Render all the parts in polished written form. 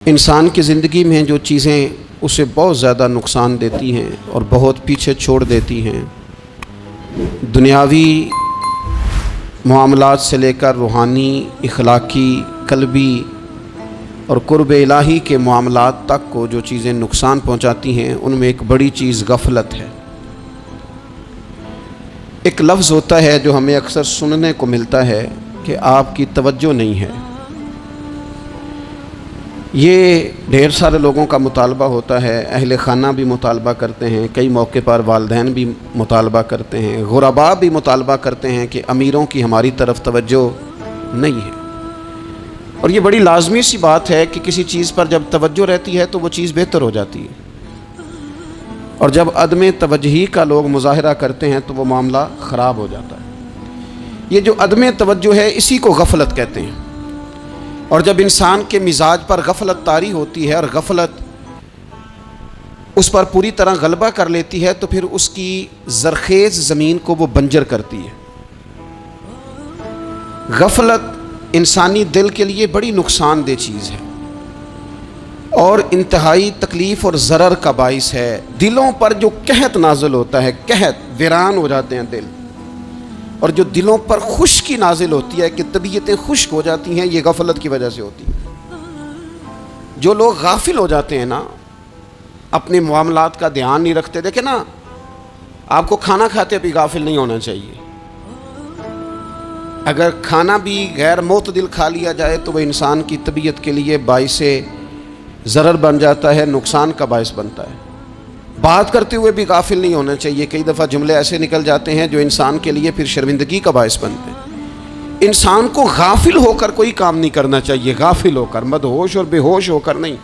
انسان کی زندگی میں جو چیزیں اسے بہت زیادہ نقصان دیتی ہیں اور بہت پیچھے چھوڑ دیتی ہیں، دنیاوی معاملات سے لے کر روحانی، اخلاقی، قلبی اور قرب الہی کے معاملات تک کو جو چیزیں نقصان پہنچاتی ہیں، ان میں ایک بڑی چیز غفلت ہے۔ ایک لفظ ہوتا ہے جو ہمیں اکثر سننے کو ملتا ہے کہ آپ کی توجہ نہیں ہے۔ یہ ڈھیر سارے لوگوں کا مطالبہ ہوتا ہے، اہل خانہ بھی مطالبہ کرتے ہیں، کئی موقع پر والدین بھی مطالبہ کرتے ہیں، غرباء بھی مطالبہ کرتے ہیں کہ امیروں کی ہماری طرف توجہ نہیں ہے۔ اور یہ بڑی لازمی سی بات ہے کہ کسی چیز پر جب توجہ رہتی ہے تو وہ چیز بہتر ہو جاتی ہے، اور جب عدم توجہی کا لوگ مظاہرہ کرتے ہیں تو وہ معاملہ خراب ہو جاتا ہے۔ یہ جو عدم توجہ ہے اسی کو غفلت کہتے ہیں، اور جب انسان کے مزاج پر غفلت طاری ہوتی ہے اور غفلت اس پر پوری طرح غلبہ کر لیتی ہے تو پھر اس کی زرخیز زمین کو وہ بنجر کرتی ہے۔ غفلت انسانی دل کے لیے بڑی نقصان دہ چیز ہے اور انتہائی تکلیف اور ضرر کا باعث ہے۔ دلوں پر جو قحط نازل ہوتا ہے، قحط، ویران ہو جاتے ہیں دل، اور جو دلوں پر خشکی نازل ہوتی ہے کہ طبیعتیں خشک ہو جاتی ہیں، یہ غفلت کی وجہ سے ہوتی ہے۔ جو لوگ غافل ہو جاتے ہیں نا، اپنے معاملات کا دھیان نہیں رکھتے، دیکھیں نا، آپ کو کھانا کھاتے بھی غافل نہیں ہونا چاہیے۔ اگر کھانا بھی غیر معتدل کھا لیا جائے تو وہ انسان کی طبیعت کے لیے باعث ضرر بن جاتا ہے، نقصان کا باعث بنتا ہے۔ بات کرتے ہوئے بھی غافل نہیں ہونا چاہیے، کئی دفعہ جملے ایسے نکل جاتے ہیں جو انسان کے لیے پھر شرمندگی کا باعث بنتے ہیں۔ انسان کو غافل ہو کر کوئی کام نہیں کرنا چاہیے، غافل ہو کر، مدہوش اور بے ہوش ہو کر نہیں۔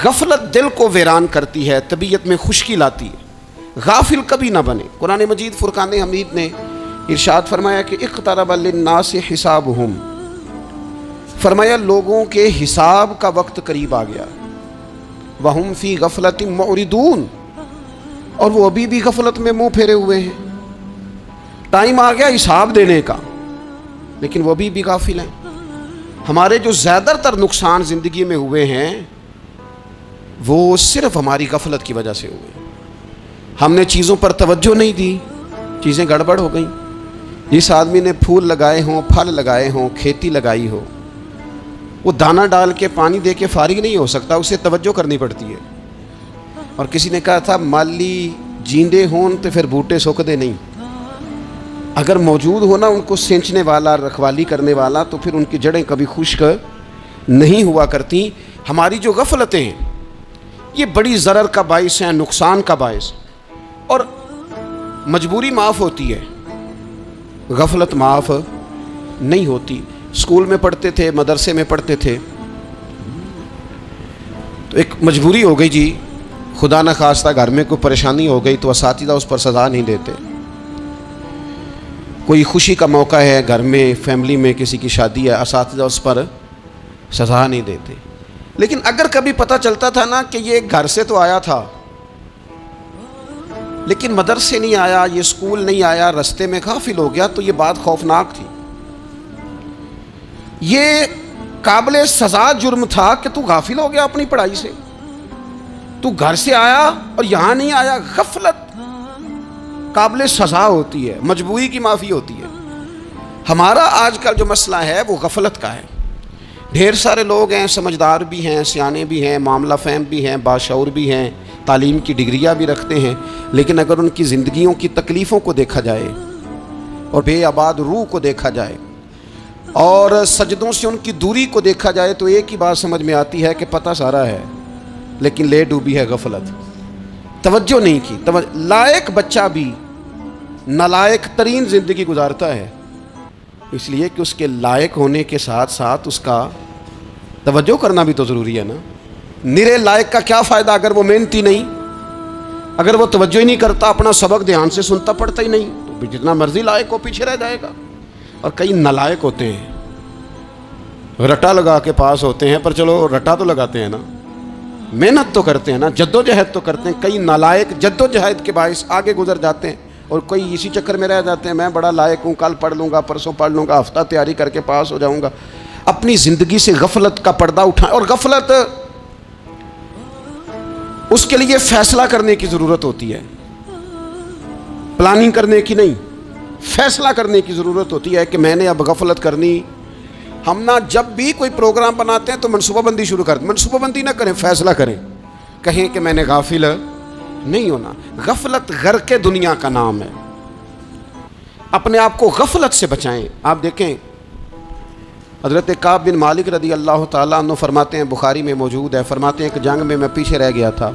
غفلت دل کو ویران کرتی ہے، طبیعت میں خشکی لاتی ہے۔ غافل کبھی نہ بنے۔ قرآن مجید فرقان حمید نے ارشاد فرمایا کہ اقترب للناس حسابہم، فرمایا لوگوں کے حساب کا وقت قریب آ گیا۔ وہم فی غفلت معرضون، اور وہ ابھی بھی غفلت میں منہ پھیرے ہوئے ہیں۔ ٹائم آ گیا حساب دینے کا، لیکن وہ ابھی بھی غافل ہیں۔ ہمارے جو زیادہ تر نقصان زندگی میں ہوئے ہیں وہ صرف ہماری غفلت کی وجہ سے ہوئے۔ ہم نے چیزوں پر توجہ نہیں دی، چیزیں گڑبڑ ہو گئیں۔ جس آدمی نے پھول لگائے ہوں، پھل لگائے ہوں، کھیتی لگائی ہو، وہ دانہ ڈال کے پانی دے کے فارغ نہیں ہو سکتا، اسے توجہ کرنی پڑتی ہے۔ اور کسی نے کہا تھا مالی جیندے ہون تو پھر بوٹے سوکھدے نہیں۔ اگر موجود ہونا ان کو سینچنے والا، رکھوالی کرنے والا، تو پھر ان کی جڑیں کبھی خشک نہیں ہوا کرتی۔ ہماری جو غفلتیں ہیں یہ بڑی ضرر کا باعث ہیں، نقصان کا باعث، اور مجبوری معاف ہوتی ہے، غفلت معاف نہیں ہوتی۔ اسکول میں پڑھتے تھے، مدرسے میں پڑھتے تھے، تو ایک مجبوری ہو گئی جی، خدا نہ خواستہ گھر میں کوئی پریشانی ہو گئی تو اساتذہ اس پر سزا نہیں دیتے۔ کوئی خوشی کا موقع ہے گھر میں، فیملی میں کسی کی شادی ہے، اساتذہ اس پر سزا نہیں دیتے۔ لیکن اگر کبھی پتہ چلتا تھا نا کہ یہ گھر سے تو آیا تھا لیکن مدرسے نہیں آیا، یہ اسکول نہیں آیا، رستے میں غافل ہو گیا، تو یہ بات خوفناک تھی۔ یہ قابل سزا جرم تھا کہ تو غافل ہو گیا اپنی پڑھائی سے، تو گھر سے آیا اور یہاں نہیں آیا۔ غفلت قابل سزا ہوتی ہے، مجبوری کی معافی ہوتی ہے۔ ہمارا آج کل جو مسئلہ ہے وہ غفلت کا ہے۔ ڈھیر سارے لوگ ہیں، سمجھدار بھی ہیں، سیانے بھی ہیں، معاملہ فہم بھی ہیں، باشعور بھی ہیں، تعلیم کی ڈگریاں بھی رکھتے ہیں، لیکن اگر ان کی زندگیوں کی تکلیفوں کو دیکھا جائے اور بے آباد روح کو دیکھا جائے اور سجدوں سے ان کی دوری کو دیکھا جائے تو ایک ہی بات سمجھ میں آتی ہے کہ پتہ سارا ہے لیکن لے ڈوبی ہے غفلت۔ توجہ نہیں کی۔ لائق بچہ بھی نالائق ترین زندگی گزارتا ہے، اس لیے کہ اس کے لائق ہونے کے ساتھ ساتھ اس کا توجہ کرنا بھی تو ضروری ہے نا۔ نرے لائق کا کیا فائدہ اگر وہ محنتی نہیں، اگر وہ توجہ ہی نہیں کرتا، اپنا سبق دھیان سے سنتا پڑھتا ہی نہیں، تو جتنا مرضی لائق ہو پیچھے رہ جائے گا۔ اور کئی نالائق ہوتے ہیں، رٹا لگا کے پاس ہوتے ہیں، پر چلو رٹا تو لگاتے ہیں نا، محنت تو کرتے ہیں نا، جد و جہد تو کرتے ہیں۔ کئی نالائق جد و جہد کے باعث آگے گزر جاتے ہیں اور کوئی اسی چکر میں رہ جاتے ہیں، میں بڑا لائق ہوں، کل پڑھ لوں گا، پرسوں پڑھ لوں گا، ہفتہ تیاری کر کے پاس ہو جاؤں گا۔ اپنی زندگی سے غفلت کا پردہ اٹھائیں. اور غفلت اس کے لیے فیصلہ کرنے کی ضرورت ہوتی ہے، پلاننگ کرنے کی نہیں، فیصلہ کرنے کی ضرورت ہوتی ہے کہ میں نے اب غفلت کرنی. ہم نہ جب بھی کوئی پروگرام بناتے ہیں تو منصوبہ بندی شروع کر دیں. منصوبہ بندی نہ کریں، فیصلہ کریں، کہیں کہ میں نے غافل نہیں ہونا. غفلت غرق دنیا کا نام ہے. اپنے آپ کو غفلت سے بچائیں. آپ دیکھیں حضرت کعب بن مالک رضی اللہ تعالیٰ عنہ فرماتے ہیں، بخاری میں موجود ہے، فرماتے ہیں کہ جنگ میں پیچھے رہ گیا تھا.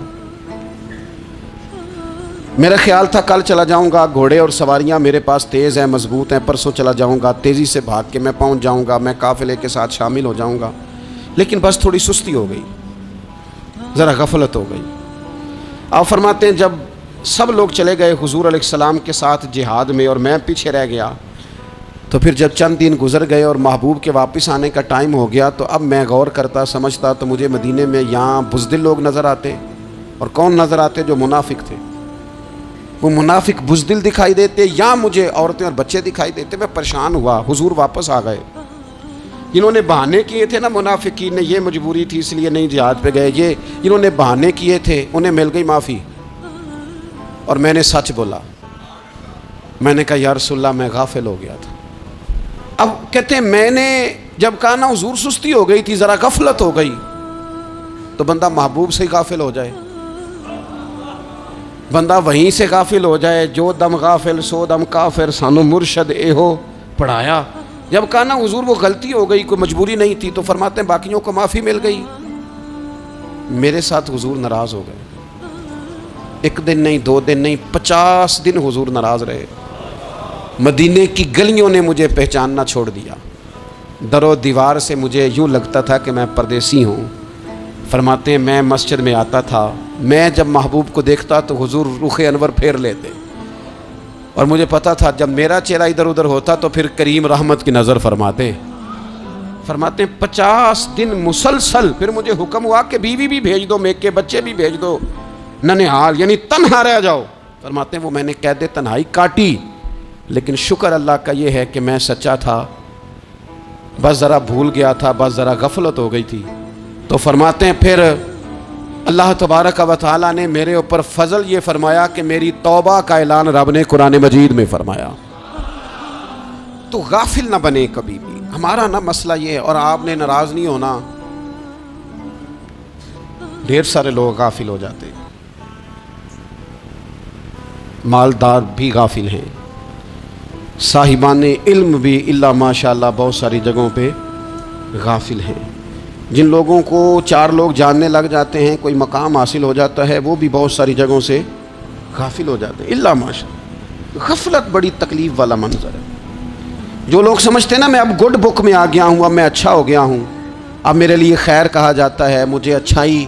میرا خیال تھا کل چلا جاؤں گا، گھوڑے اور سواریاں میرے پاس تیز ہیں، مضبوط ہیں، پرسوں چلا جاؤں گا، تیزی سے بھاگ کے میں پہنچ جاؤں گا، میں قافلے کے ساتھ شامل ہو جاؤں گا. لیکن بس تھوڑی سستی ہو گئی، ذرا غفلت ہو گئی. آپ فرماتے ہیں جب سب لوگ چلے گئے حضور علیہ السلام کے ساتھ جہاد میں اور میں پیچھے رہ گیا، تو پھر جب چند دن گزر گئے اور محبوب کے واپس آنے کا ٹائم ہو گیا تو اب میں غور کرتا سمجھتا تو مجھے مدینے میں یہاں بزدل لوگ نظر آتے. اور کون نظر آتے؟ جو منافق تھے. وہ منافق بزدل دکھائی دیتے، یا مجھے عورتیں اور بچے دکھائی دیتے. میں پریشان ہوا. حضور واپس آ گئے. جنہوں نے بہانے کیے تھے نا منافقین نے، یہ مجبوری تھی اس لیے نہیں جہاد پہ گئے، یہ جنہوں نے بہانے کیے تھے انہیں مل گئی معافی. اور میں نے سچ بولا، میں نے کہا یا رسول اللہ میں غافل ہو گیا تھا. اب کہتے ہیں میں نے جب کہا نا حضور سستی ہو گئی تھی، ذرا غفلت ہو گئی. تو بندہ محبوب سے ہی غافل ہو جائے، بندہ وہیں سے غافل ہو جائے. جو دم غافل سو دم کافر، سانو مرشد اے ہو پڑھایا. جب کہا نا حضور وہ غلطی ہو گئی، کوئی مجبوری نہیں تھی، تو فرماتے ہیں باقیوں کو معافی مل گئی. میرے ساتھ حضور ناراض ہو گئے. ایک دن نہیں، 2 دن نہیں، 50 دن حضور ناراض رہے. مدینے کی گلیوں نے مجھے پہچاننا چھوڑ دیا. در و دیوار سے مجھے یوں لگتا تھا کہ میں پردیسی ہوں. فرماتے ہیں میں مسجد میں آتا تھا، میں جب محبوب کو دیکھتا تو حضور رخ انور پھیر لیتے. اور مجھے پتا تھا جب میرا چہرہ ادھر ادھر ہوتا تو پھر کریم رحمت کی نظر فرماتے. فرماتے ہیں 50 دن مسلسل. پھر مجھے حکم ہوا کہ بیوی بھی بھیج دو، میکے بچے بھی بھیج دو، ننھال یعنی تنہا رہ جاؤ. فرماتے ہیں وہ میں نے قید تنہائی کاٹی. لیکن شکر اللہ کا یہ ہے کہ میں سچا تھا، بس ذرا بھول گیا تھا، بس ذرا غفلت ہو گئی تھی. تو فرماتے ہیں پھر اللہ تبارک و تعالیٰ نے میرے اوپر فضل یہ فرمایا کہ میری توبہ کا اعلان رب نے قرآن مجید میں فرمایا. تو غافل نہ بنے کبھی بھی. ہمارا نا مسئلہ یہ ہے، اور آپ نے ناراض نہیں ہونا، ڈھیر سارے لوگ غافل ہو جاتے ہیں. مالدار بھی غافل ہیں، صاحبان علم بھی الا ماشاء اللہ بہت ساری جگہوں پہ غافل ہیں. جن لوگوں کو 4 لوگ جاننے لگ جاتے ہیں، کوئی مقام حاصل ہو جاتا ہے، وہ بھی بہت ساری جگہوں سے غافل ہو جاتے ہیں الا ماشاء اللہ. غفلت بڑی تکلیف والا منظر ہے. جو لوگ سمجھتے ہیں نا میں اب گڈ بک میں آ گیا ہوں، اب میں اچھا ہو گیا ہوں، اب میرے لیے خیر کہا جاتا ہے، مجھے اچھائی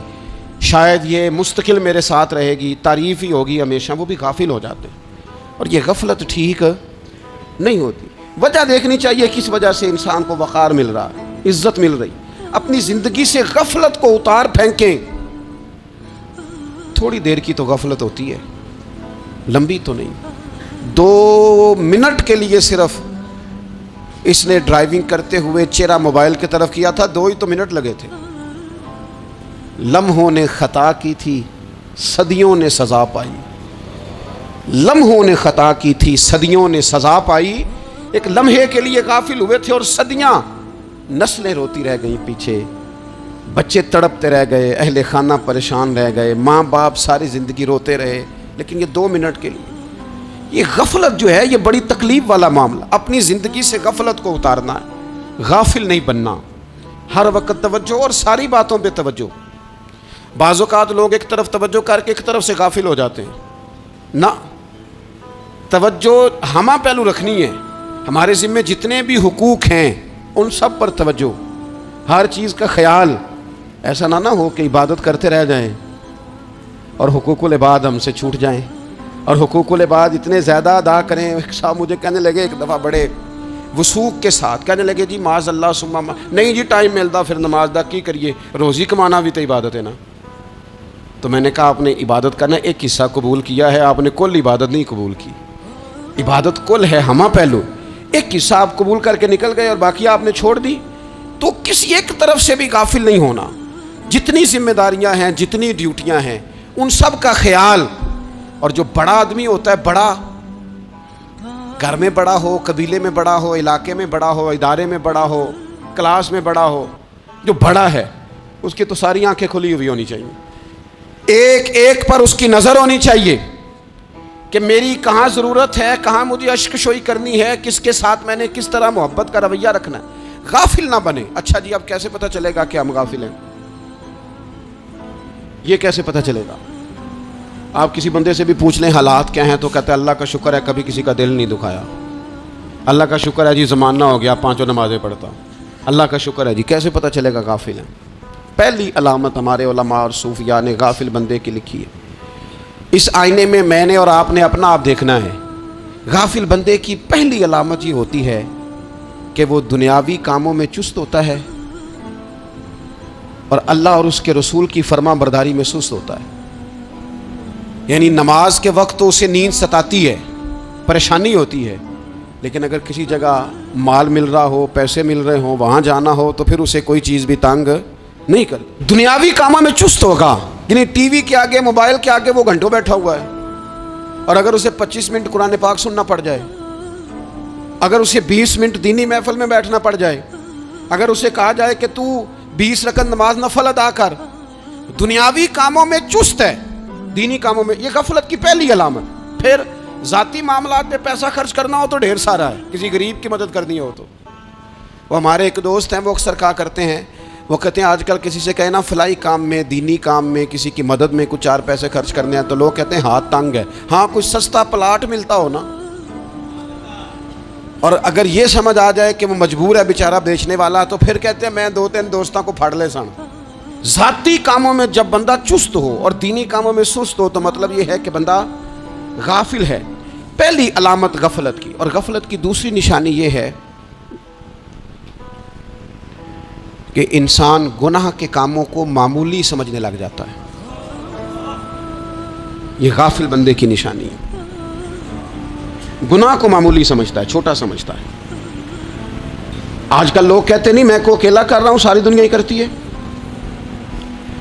شاید یہ مستقل میرے ساتھ رہے گی، تعریف ہی ہوگی ہمیشہ، وہ بھی غافل ہو جاتے ہیں. اور یہ غفلت ٹھیک نہیں ہوتی. وجہ دیکھنی چاہیے کس وجہ سے انسان کو وقار مل رہا ہے، عزت مل رہی. اپنی زندگی سے غفلت کو اتار پھینکیں. تھوڑی دیر کی تو غفلت ہوتی ہے، لمبی تو نہیں. 2 منٹ کے لیے صرف اس نے ڈرائیونگ کرتے ہوئے چہرہ موبائل کی طرف کیا تھا، 2 ہی تو منٹ لگے تھے. لمحوں نے خطا کی تھی، صدیوں نے سزا پائی. لمحوں نے خطا کی تھی، صدیوں نے سزا پائی. ایک لمحے کے لیے غافل ہوئے تھے اور صدیاں، نسلیں روتی رہ گئیں پیچھے، بچے تڑپتے رہ گئے، اہل خانہ پریشان رہ گئے، ماں باپ ساری زندگی روتے رہے. لیکن یہ 2 منٹ کے لیے یہ غفلت جو ہے یہ بڑی تکلیف والا معاملہ. اپنی زندگی سے غفلت کو اتارنا ہے، غافل نہیں بننا. ہر وقت توجہ اور ساری باتوں پہ توجہ. بعض اوقات لوگ ایک طرف توجہ کر کے ایک طرف سے غافل ہو جاتے ہیں. نہ، توجہ ہمہ پہلو رکھنی ہے. ہمارے ذمے جتنے بھی حقوق ہیں ان سب پر توجہ، ہر چیز کا خیال. ایسا نہ ہو کہ عبادت کرتے رہ جائیں اور حقوق العباد ہم سے چھوٹ جائیں، اور حقوق العباد اتنے زیادہ ادا کریں. ایک صاحب مجھے کہنے لگے ایک دفعہ بڑے وثوق کے ساتھ کہنے لگے جی معاذ اللہ ثم نہیں جی ٹائم ملتا پھر نماز دا کی کریے، روزی کمانا بھی تو عبادت ہے نا. تو میں نے کہا آپ نے عبادت کرنا ایک حصہ قبول کیا ہے، آپ نے کل عبادت نہیں قبول کی. عبادت کل ہے، ہمہ پہلو. ایک حصہ آپ قبول کر کے نکل گئے اور باقی آپ نے چھوڑ دی. تو کسی ایک طرف سے بھی غافل نہیں ہونا. جتنی ذمہ داریاں ہیں، جتنی ڈیوٹیاں ہیں، ان سب کا خیال. اور جو بڑا آدمی ہوتا ہے، بڑا گھر میں بڑا ہو، قبیلے میں بڑا ہو، علاقے میں بڑا ہو، ادارے میں بڑا ہو، کلاس میں بڑا ہو، جو بڑا ہے اس کی تو ساری آنکھیں کھلی ہوئی ہونی چاہیے. ایک ایک پر اس کی نظر ہونی چاہیے کہ میری کہاں ضرورت ہے، کہاں مجھے اشک شوئی کرنی ہے، کس کے ساتھ میں نے کس طرح محبت کا رویہ رکھنا ہے. غافل نہ بنے. اچھا جی، اب کیسے پتہ چلے گا کہ ہم غافل ہیں؟ یہ کیسے پتہ چلے گا؟ آپ کسی بندے سے بھی پوچھ لیں حالات کیا ہیں تو کہتے ہیں اللہ کا شکر ہے کبھی کسی کا دل نہیں دکھایا، اللہ کا شکر ہے جی زمانہ ہو گیا 5 نمازیں پڑھتا، اللہ کا شکر ہے جی. کیسے پتہ چلے گا غافل ہیں؟ پہلی علامت ہمارے علماء اور صوفیاء نے غافل بندے کی لکھی ہے. اس آئینے میں نے اور آپ نے اپنا آپ دیکھنا ہے. غافل بندے کی پہلی علامت یہ ہوتی ہے کہ وہ دنیاوی کاموں میں چست ہوتا ہے اور اللہ اور اس کے رسول کی فرما برداری میں سست ہوتا ہے. یعنی نماز کے وقت تو اسے نیند ستاتی ہے، پریشانی ہوتی ہے، لیکن اگر کسی جگہ مال مل رہا ہو، پیسے مل رہے ہوں، وہاں جانا ہو تو پھر اسے کوئی چیز بھی تنگ نہیں کر. دنیاوی کاموں میں چست ہوگا، یعنی ٹی وی کے آگے، موبائل کے آگے وہ گھنٹوں بیٹھا ہوا ہے. اور اگر اسے 25 منٹ قرآن پاک سننا پڑ جائے، اگر اسے 20 منٹ دینی محفل میں بیٹھنا پڑ جائے، اگر اسے کہا جائے کہ تو 20 رکعت نماز نفل ادا کر، دنیاوی کاموں میں چست ہے، دینی کاموں میں، یہ غفلت کی پہلی علامت. پھر ذاتی معاملات میں پیسہ خرچ کرنا ہو تو ڈھیر سارا ہے، کسی غریب کی مدد کرنی ہو تو. وہ ہمارے ایک دوست ہیں، وہ اکثر کہا کرتے ہیں، وہ کہتے ہیں آج کل کسی سے کہنا فلائی کام میں، دینی کام میں، کسی کی مدد میں کچھ 4 پیسے خرچ کرنے ہیں تو لوگ کہتے ہیں ہاتھ تنگ ہے. ہاں کچھ سستا پلاٹ ملتا ہو نا، اور اگر یہ سمجھ آ جائے کہ وہ مجبور ہے بیچارہ بیچنے والا، تو پھر کہتے ہیں میں 2-3 دوستوں کو پھاڑ لے سن. ذاتی کاموں میں جب بندہ چست ہو اور دینی کاموں میں سست ہو تو مطلب یہ ہے کہ بندہ غافل ہے. پہلی علامت غفلت کی. اور غفلت کی دوسری نشانی یہ ہے کہ انسان گناہ کے کاموں کو معمولی سمجھنے لگ جاتا ہے. یہ غافل بندے کی نشانی ہے. گناہ کو معمولی سمجھتا ہے، چھوٹا سمجھتا ہے. آج کل لوگ کہتے نہیں میں کو اکیلا کر رہا ہوں، ساری دنیا ہی کرتی ہے.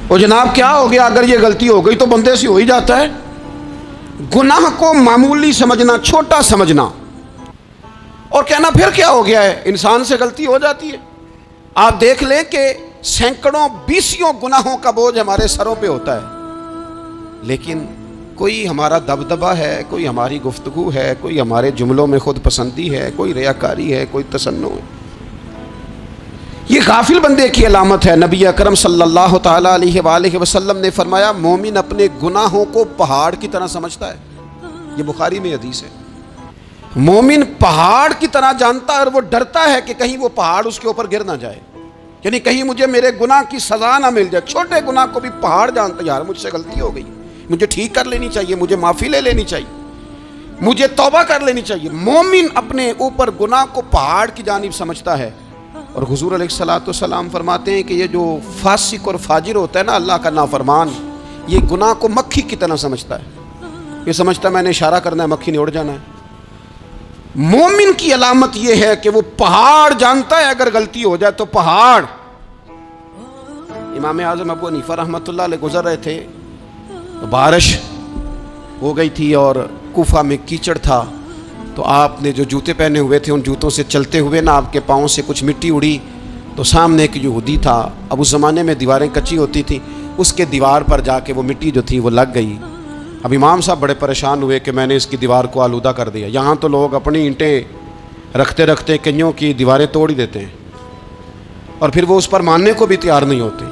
اور جناب کیا ہو گیا، اگر یہ غلطی ہو گئی تو بندے سے ہو ہی جاتا ہے. گناہ کو معمولی سمجھنا، چھوٹا سمجھنا اور کہنا پھر کیا ہو گیا ہے، انسان سے غلطی ہو جاتی ہے. آپ دیکھ لیں کہ سینکڑوں بیسیوں گناہوں کا بوجھ ہمارے سروں پہ ہوتا ہے، لیکن کوئی ہمارا دبدبہ ہے، کوئی ہماری گفتگو ہے، کوئی ہمارے جملوں میں خود پسندی ہے، کوئی ریاکاری ہے، کوئی تصنع ہے. یہ غافل بندے کی علامت ہے. نبی اکرم صلی اللہ تعالیٰ علیہ وآلہ وسلم نے فرمایا مومن اپنے گناہوں کو پہاڑ کی طرح سمجھتا ہے. یہ بخاری میں حدیث ہے. مومن پہاڑ کی طرح جانتا ہے اور وہ ڈرتا ہے کہ کہیں وہ پہاڑ اس کے اوپر گر نہ جائے، یعنی کہیں مجھے میرے گناہ کی سزا نہ مل جائے. چھوٹے گناہ کو بھی پہاڑ جانتا ہے، یار مجھ سے غلطی ہو گئی، مجھے ٹھیک کر لینی چاہیے، مجھے معافی لے لینی چاہیے، مجھے توبہ کر لینی چاہیے. مومن اپنے اوپر گناہ کو پہاڑ کی جانب سمجھتا ہے. اور حضور علیہ الصلوۃ والسلام فرماتے ہیں کہ یہ جو فاسق اور فاجر ہوتا ہے نا، اللہ کا نافرمان، یہ گناہ کو مکھی کی طرح سمجھتا ہے. یہ سمجھتا ہے میں نے اشارہ کرنا ہے، مکھی نے اڑ جانا ہے. مومن کی علامت یہ ہے کہ وہ پہاڑ جانتا ہے، اگر غلطی ہو جائے تو پہاڑ. امام اعظم ابو حنیفہ رحمۃ اللہ علیہ گزر رہے تھے، بارش ہو گئی تھی اور کوفہ میں کیچڑ تھا، تو آپ نے جو جوتے پہنے ہوئے تھے ان جوتوں سے چلتے ہوئے نا آپ کے پاؤں سے کچھ مٹی اڑی، تو سامنے ایک یہودی تھا. اب اس زمانے میں دیواریں کچی ہوتی تھیں، اس کے دیوار پر جا کے وہ مٹی جو تھی وہ لگ گئی. اب امام صاحب بڑے پریشان ہوئے کہ میں نے اس کی دیوار کو آلودہ کر دیا. یہاں تو لوگ اپنی اینٹیں رکھتے رکھتے کئیوں کی دیواریں توڑ ہی دیتے ہیں، اور پھر وہ اس پر ماننے کو بھی تیار نہیں ہوتے،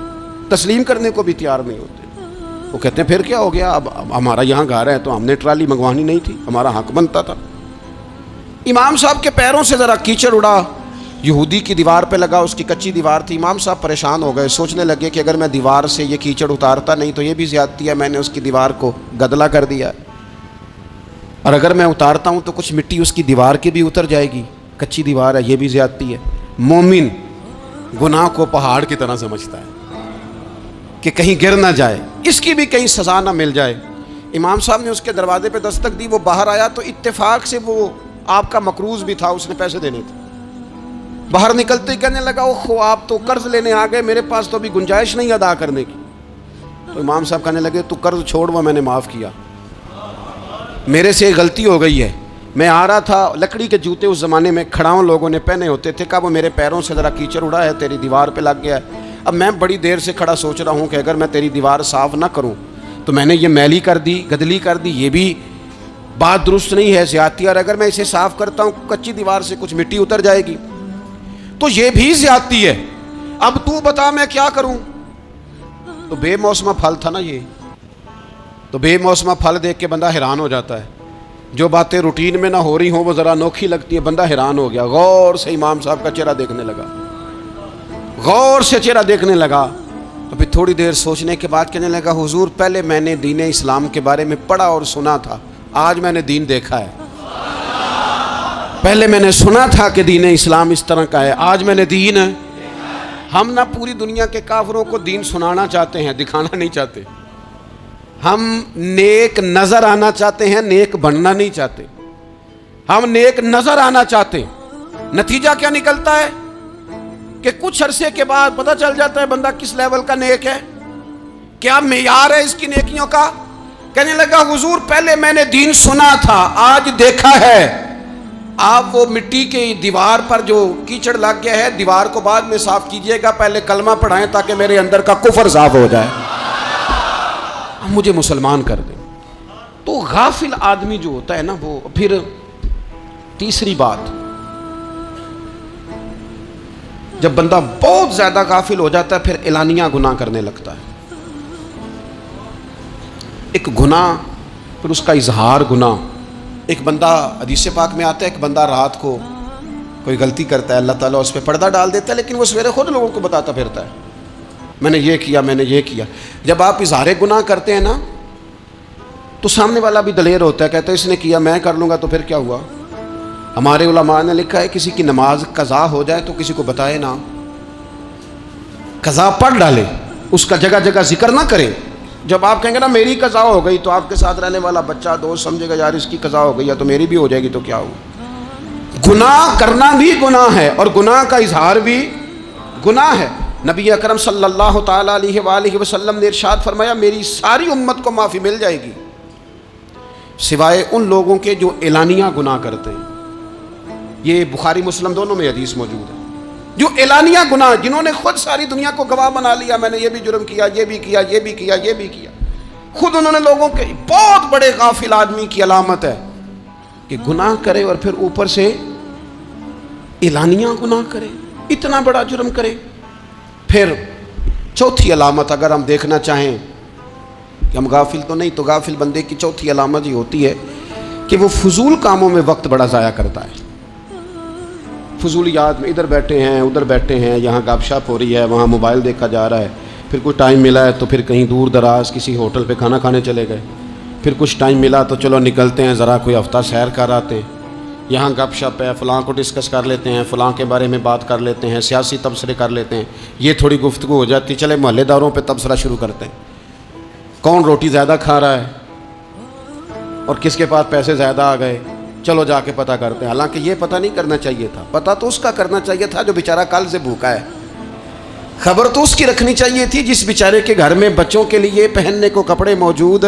تسلیم کرنے کو بھی تیار نہیں ہوتے. وہ کہتے ہیں پھر کیا ہو گیا، اب ہمارا یہاں گھر ہے تو ہم نے ٹرالی منگوانی نہیں تھی، ہمارا حق بنتا تھا. امام صاحب کے پیروں سے ذرا کیچڑ اڑا، یہودی کی دیوار پہ لگا، اس کی کچی دیوار تھی. امام صاحب پریشان ہو گئے، سوچنے لگے کہ اگر میں دیوار سے یہ کیچڑ اتارتا نہیں تو یہ بھی زیادتی ہے، میں نے اس کی دیوار کو گدلا کر دیا، اور اگر میں اتارتا ہوں تو کچھ مٹی اس کی دیوار کی بھی اتر جائے گی، کچی دیوار ہے، یہ بھی زیادتی ہے. مومن گناہ کو پہاڑ کی طرح سمجھتا ہے کہ کہیں گر نہ جائے، اس کی بھی کہیں سزا نہ مل جائے. امام صاحب نے اس کے دروازے پہ دستک دی، وہ باہر آیا تو اتفاق سے وہ آپ کا مقروض بھی تھا، اس نے پیسے دینے تھے. باہر نکلتے ہی کہنے لگا اوہ آپ تو قرض لینے آ گئے, میرے پاس تو ابھی گنجائش نہیں ادا کرنے کی. تو امام صاحب کہنے لگے تو قرض چھوڑ, وہ میں نے معاف کیا, میرے سے غلطی ہو گئی ہے. میں آ رہا تھا, لکڑی کے جوتے اس زمانے میں کھڑاؤں لوگوں نے پہنے ہوتے تھے, کہا وہ میرے پیروں سے ذرا کیچڑ اڑا ہے, تیری دیوار پہ لگ گیا ہے. اب میں بڑی دیر سے کھڑا سوچ رہا ہوں کہ اگر میں تیری دیوار صاف نہ کروں تو میں نے یہ میلی کر دی, گدلی کر دی, یہ بھی بات درست نہیں ہے, زیادتی. اور اگر میں اسے صاف کرتا ہوں کچی دیوار سے کچھ مٹی اتر جائے گی تو یہ بھی زیادتی ہے. اب تو بتا میں کیا کروں. تو بے موسمہ پھل تھا نا یہ, تو بے موسمہ پھل دیکھ کے بندہ حیران ہو جاتا ہے. جو باتیں روٹین میں نہ ہو رہی ہوں وہ ذرا انوکھی لگتی ہے, بندہ حیران ہو گیا. غور سے امام صاحب کا چہرہ دیکھنے لگا, غور سے چہرہ دیکھنے لگا. تو پھر تھوڑی دیر سوچنے کے بعد کہنے لگا حضور پہلے میں نے دین اسلام کے بارے میں پڑھا اور سنا تھا, آج میں نے دین دیکھا ہے. پہلے میں نے سنا تھا کہ دین اسلام اس طرح کا ہے, آج میں نے دین. ہم نہ پوری دنیا کے کافروں کو دین سنانا چاہتے ہیں, دکھانا نہیں چاہتے. ہم نیک نظر آنا چاہتے ہیں, نیک بننا نہیں چاہتے. ہم نیک نظر آنا چاہتے ہیں. نتیجہ کیا نکلتا ہے کہ کچھ عرصے کے بعد پتہ چل جاتا ہے بندہ کس لیول کا نیک ہے, کیا معیار ہے اس کی نیکیوں کا. کہنے لگا حضور پہلے میں نے دین سنا تھا, آج دیکھا ہے. آپ وہ مٹی کی دیوار پر جو کیچڑ لگ گیا ہے, دیوار کو بعد میں صاف کیجئے گا, پہلے کلمہ پڑھائیں تاکہ میرے اندر کا کفر صاف ہو جائے, مجھے مسلمان کر دیں. تو غافل آدمی جو ہوتا ہے نا وہ. پھر تیسری بات, جب بندہ بہت زیادہ غافل ہو جاتا ہے پھر اعلانیہ گناہ کرنے لگتا ہے. ایک گناہ پھر اس کا اظہار گناہ. ایک بندہ, حدیث پاک میں آتا ہے, ایک بندہ رات کو کوئی غلطی کرتا ہے, اللہ تعالیٰ اس پہ پردہ ڈال دیتا ہے, لیکن وہ سویرے خود لوگوں کو بتاتا پھرتا ہے میں نے یہ کیا, میں نے یہ کیا. جب آپ اظہار گناہ کرتے ہیں نا تو سامنے والا بھی دلیر ہوتا ہے, کہتا ہے اس نے کیا میں کر لوں گا, تو پھر کیا ہوا. ہمارے علماء نے لکھا ہے کسی کی نماز قضا ہو جائے تو کسی کو بتائے نہ, قضا پڑھ ڈالے, اس کا جگہ جگہ ذکر نہ کرے. جب آپ کہیں گے نا میری قضا ہو گئی تو آپ کے ساتھ رہنے والا بچہ دوست سمجھے گا یار اس کی قضا ہو گئی یا تو میری بھی ہو جائے گی, تو کیا ہوا. گناہ کرنا بھی گناہ ہے اور گناہ کا اظہار بھی گناہ ہے. نبی اکرم صلی اللہ تعالیٰ علیہ وآلہ وسلم نے ارشاد فرمایا میری ساری امت کو معافی مل جائے گی سوائے ان لوگوں کے جو اعلانیہ گناہ کرتے ہیں. یہ بخاری مسلم دونوں میں حدیث موجود ہے. جو اعلانیہ گناہ, جنہوں نے خود ساری دنیا کو گواہ بنا لیا, میں نے یہ بھی جرم کیا, یہ بھی کیا, یہ بھی کیا, یہ بھی کیا, خود انہوں نے لوگوں کے. بہت بڑے غافل آدمی کی علامت ہے کہ گناہ کرے اور پھر اوپر سے اعلانیہ گناہ کرے, اتنا بڑا جرم کرے. پھر چوتھی علامت اگر ہم دیکھنا چاہیں کہ ہم غافل تو نہیں, تو غافل بندے کی چوتھی علامت یہ ہوتی ہے کہ وہ فضول کاموں میں وقت بڑا ضائع کرتا ہے. فضولیات میں ادھر بیٹھے ہیں ادھر بیٹھے ہیں, یہاں گپ شپ ہو رہی ہے, وہاں موبائل دیکھا جا رہا ہے, پھر کچھ ٹائم ملا ہے تو پھر کہیں دور دراز کسی ہوٹل پہ کھانا کھانے چلے گئے, پھر کچھ ٹائم ملا تو چلو نکلتے ہیں ذرا کوئی ہفتہ سیر کر آتے ہیں, یہاں گپ شپ ہے, فلاں کو ڈسکس کر لیتے ہیں, فلاں کے بارے میں بات کر لیتے ہیں, سیاسی تبصرے کر لیتے ہیں, یہ تھوڑی گفتگو ہو جاتی, چلے محلے داروں پہ تبصرہ شروع کرتے ہیں, کون روٹی زیادہ کھا رہا ہے اور کس کے پاس پیسے زیادہ آ گئے, چلو جا کے پتہ کرتے ہیں. حالانکہ یہ پتہ نہیں کرنا چاہیے تھا, پتہ تو اس کا کرنا چاہیے تھا جو بیچارہ کل سے بھوکا ہے. خبر تو اس کی رکھنی چاہیے تھی جس بیچارے کے گھر میں بچوں کے لیے پہننے کو کپڑے موجود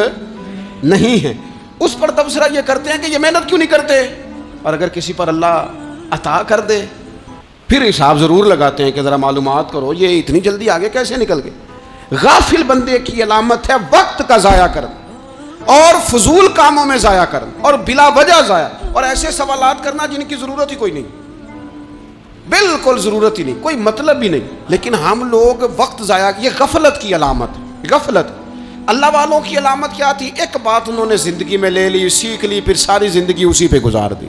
نہیں ہیں. اس پر تبصرہ یہ کرتے ہیں کہ یہ محنت کیوں نہیں کرتے, اور اگر کسی پر اللہ عطا کر دے پھر حساب ضرور لگاتے ہیں کہ ذرا معلومات کرو یہ اتنی جلدی آگے کیسے نکل گئے. غافل بندے کی علامت ہے وقت کا ضائع کرنا اور فضول کاموں میں ضائع کرنا اور بلا وجہ ضائع, اور ایسے سوالات کرنا جن کی ضرورت ہی کوئی نہیں, بالکل ضرورت ہی نہیں, کوئی مطلب بھی نہیں. لیکن ہم لوگ وقت ضائع, یہ غفلت کی علامت, غفلت. اللہ والوں کی علامت کیا تھی, ایک بات انہوں نے زندگی میں لے لی, سیکھ لی, پھر ساری زندگی اسی پہ گزار دی.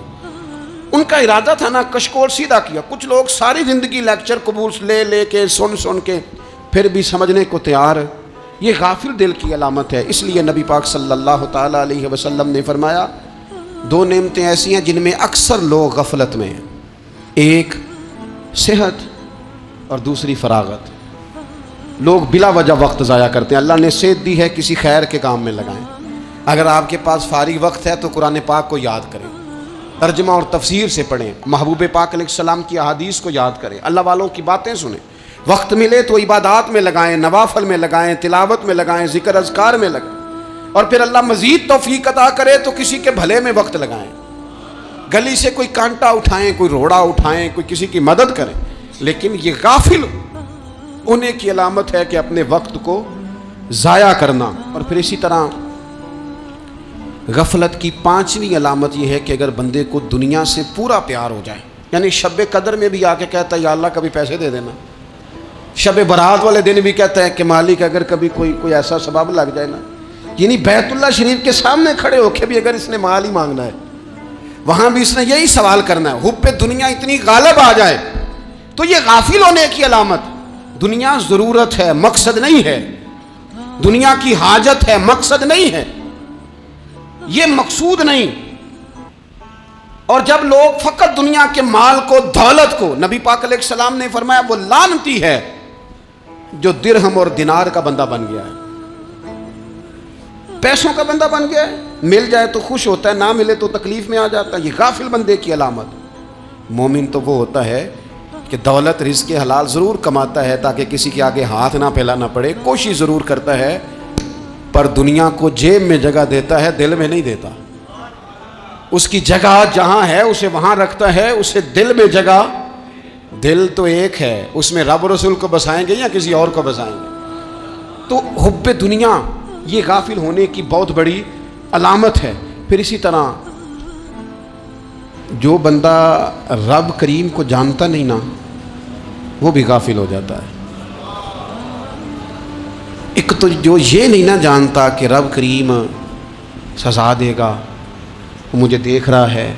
ان کا ارادہ تھا نا کشکول سیدھا کیا. کچھ لوگ ساری زندگی لیکچر قبول لے لے کے سن کے پھر بھی سمجھنے کو تیار, یہ غافل دل کی علامت ہے. اس لیے نبی پاک صلی اللہ تعالیٰ علیہ وسلم نے فرمایا دو نعمتیں ایسی ہیں جن میں اکثر لوگ غفلت میں ہیں, ایک صحت اور دوسری فراغت. لوگ بلا وجہ وقت ضائع کرتے ہیں. اللہ نے صحت دی ہے, کسی خیر کے کام میں لگائیں. اگر آپ کے پاس فارغ وقت ہے تو قرآن پاک کو یاد کریں, ترجمہ اور تفسیر سے پڑھیں، محبوب پاک علیہ السلام کی احادیث کو یاد کریں، اللہ والوں کی باتیں سنیں، وقت ملے تو عبادات میں لگائیں، نوافل میں لگائیں، تلاوت میں لگائیں، ذکر اذکار میں لگائیں، اور پھر اللہ مزید توفیق عطا کرے تو کسی کے بھلے میں وقت لگائیں، گلی سے کوئی کانٹا اٹھائیں، کوئی روڑا اٹھائیں، کوئی کسی کی مدد کریں۔ لیکن یہ غافل ہونے کی علامت ہے کہ اپنے وقت کو ضائع کرنا۔ اور پھر اسی طرح غفلت کی پانچویں علامت یہ ہے کہ اگر بندے کو دنیا سے پورا پیار ہو جائے، یعنی شب قدر میں بھی آ کے کہتا ہے یا اللہ کبھی پیسے دے دینا، شب برات والے دن بھی کہتا ہے کہ مالک اگر کبھی کوئی ایسا سبب لگ جائے نا، یعنی بیت اللہ شریف کے سامنے کھڑے ہو کے بھی اگر اس نے مال ہی مانگنا ہے، وہاں بھی اس نے یہی سوال کرنا ہے، حب دنیا اتنی غالب آ جائے، تو یہ غافل ہونے کی علامت۔ دنیا ضرورت ہے، مقصد نہیں ہے، دنیا کی حاجت ہے، مقصد نہیں ہے، یہ مقصود نہیں۔ اور جب لوگ فقط دنیا کے مال کو، دولت کو، نبی پاک علیہ السلام نے فرمایا وہ لعنتی ہے جو درہم اور دینار کا بندہ بن گیا ہے، پیسوں کا بندہ بن گیا ہے، مل جائے تو خوش ہوتا ہے، نہ ملے تو تکلیف میں آ جاتا ہے۔ یہ غافل بندے کی علامت۔ مومن تو وہ ہوتا ہے کہ دولت رزق حلال ضرور کماتا ہے تاکہ کسی کے آگے ہاتھ نہ پھیلانا پڑے، کوشش ضرور کرتا ہے، پر دنیا کو جیب میں جگہ دیتا ہے، دل میں نہیں دیتا۔ اس کی جگہ جہاں ہے اسے وہاں رکھتا ہے، اسے دل میں جگہ، دل تو ایک ہے، اس میں رب رسول کو بسائیں گے یا کسی اور کو بسائیں گے؟ تو حب دنیا یہ غافل ہونے کی بہت بڑی علامت ہے۔ پھر اسی طرح جو بندہ رب کریم کو جانتا نہیں نا، وہ بھی غافل ہو جاتا ہے۔ ایک تو جو یہ نہیں نہ جانتا کہ رب کریم سزا دے گا، وہ مجھے دیکھ رہا ہے،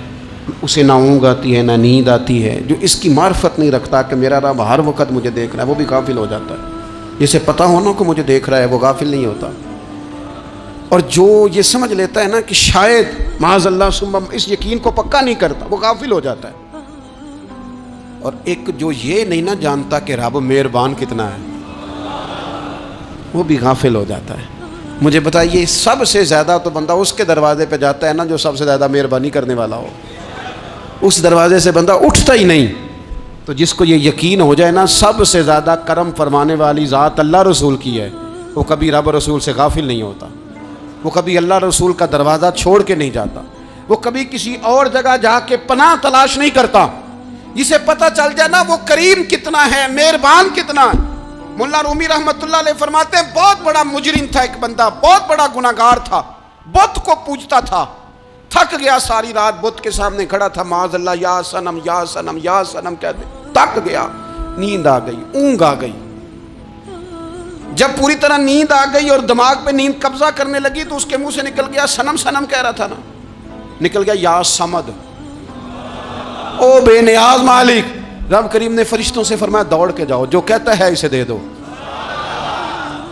اسے نہ اونگ آتی ہے نہ نیند آتی ہے، جو اس کی معرفت نہیں رکھتا کہ میرا رب ہر وقت مجھے دیکھ رہا ہے، وہ بھی غافل ہو جاتا ہے۔ جسے پتہ ہونا کہ مجھے دیکھ رہا ہے وہ غافل نہیں ہوتا۔ اور جو یہ سمجھ لیتا ہے نا کہ شاید معاذ اللہ ثم، اس یقین کو پکا نہیں کرتا، وہ غافل ہو جاتا ہے۔ اور ایک جو یہ نہیں نہ جانتا کہ رب مہربان کتنا ہے، وہ بھی غافل ہو جاتا ہے۔ مجھے بتائیے سب سے زیادہ تو بندہ اس کے دروازے پہ جاتا ہے نا جو سب سے زیادہ مہربانی کرنے والا ہو، اس دروازے سے بندہ اٹھتا ہی نہیں۔ تو جس کو یہ یقین ہو جائے نا سب سے زیادہ کرم فرمانے والی ذات اللہ رسول کی ہے، وہ کبھی رب رسول سے غافل نہیں ہوتا، وہ کبھی اللہ رسول کا دروازہ چھوڑ کے نہیں جاتا، وہ کبھی کسی اور جگہ جا کے پناہ تلاش نہیں کرتا۔ جسے پتہ چل جائے نا وہ کریم کتنا ہے، مہربان کتنا ہے۔ مولا رومی رحمت اللہ علیہ فرماتے ہیں بہت بڑا مجرم تھا ایک بندہ، بہت بڑا گناہگار تھا، بت کو پوجتا تھا، تھک گیا، ساری رات بت کے سامنے کھڑا تھا، معاذ اللہ یا صنم یا صنم یا صنم کہتے، تھک گیا، نیند آ گئی، اونگ آ گئی۔ جب پوری طرح نیند آ گئی اور دماغ پہ نیند قبضہ کرنے لگی تو اس کے منہ سے نکل گیا، صنم صنم کہہ رہا تھا نا، نکل گیا یا صمد، او بے نیاز مالک۔ رب کریم نے فرشتوں سے فرمایا دوڑ کے جاؤ، جو کہتا ہے اسے دے دو۔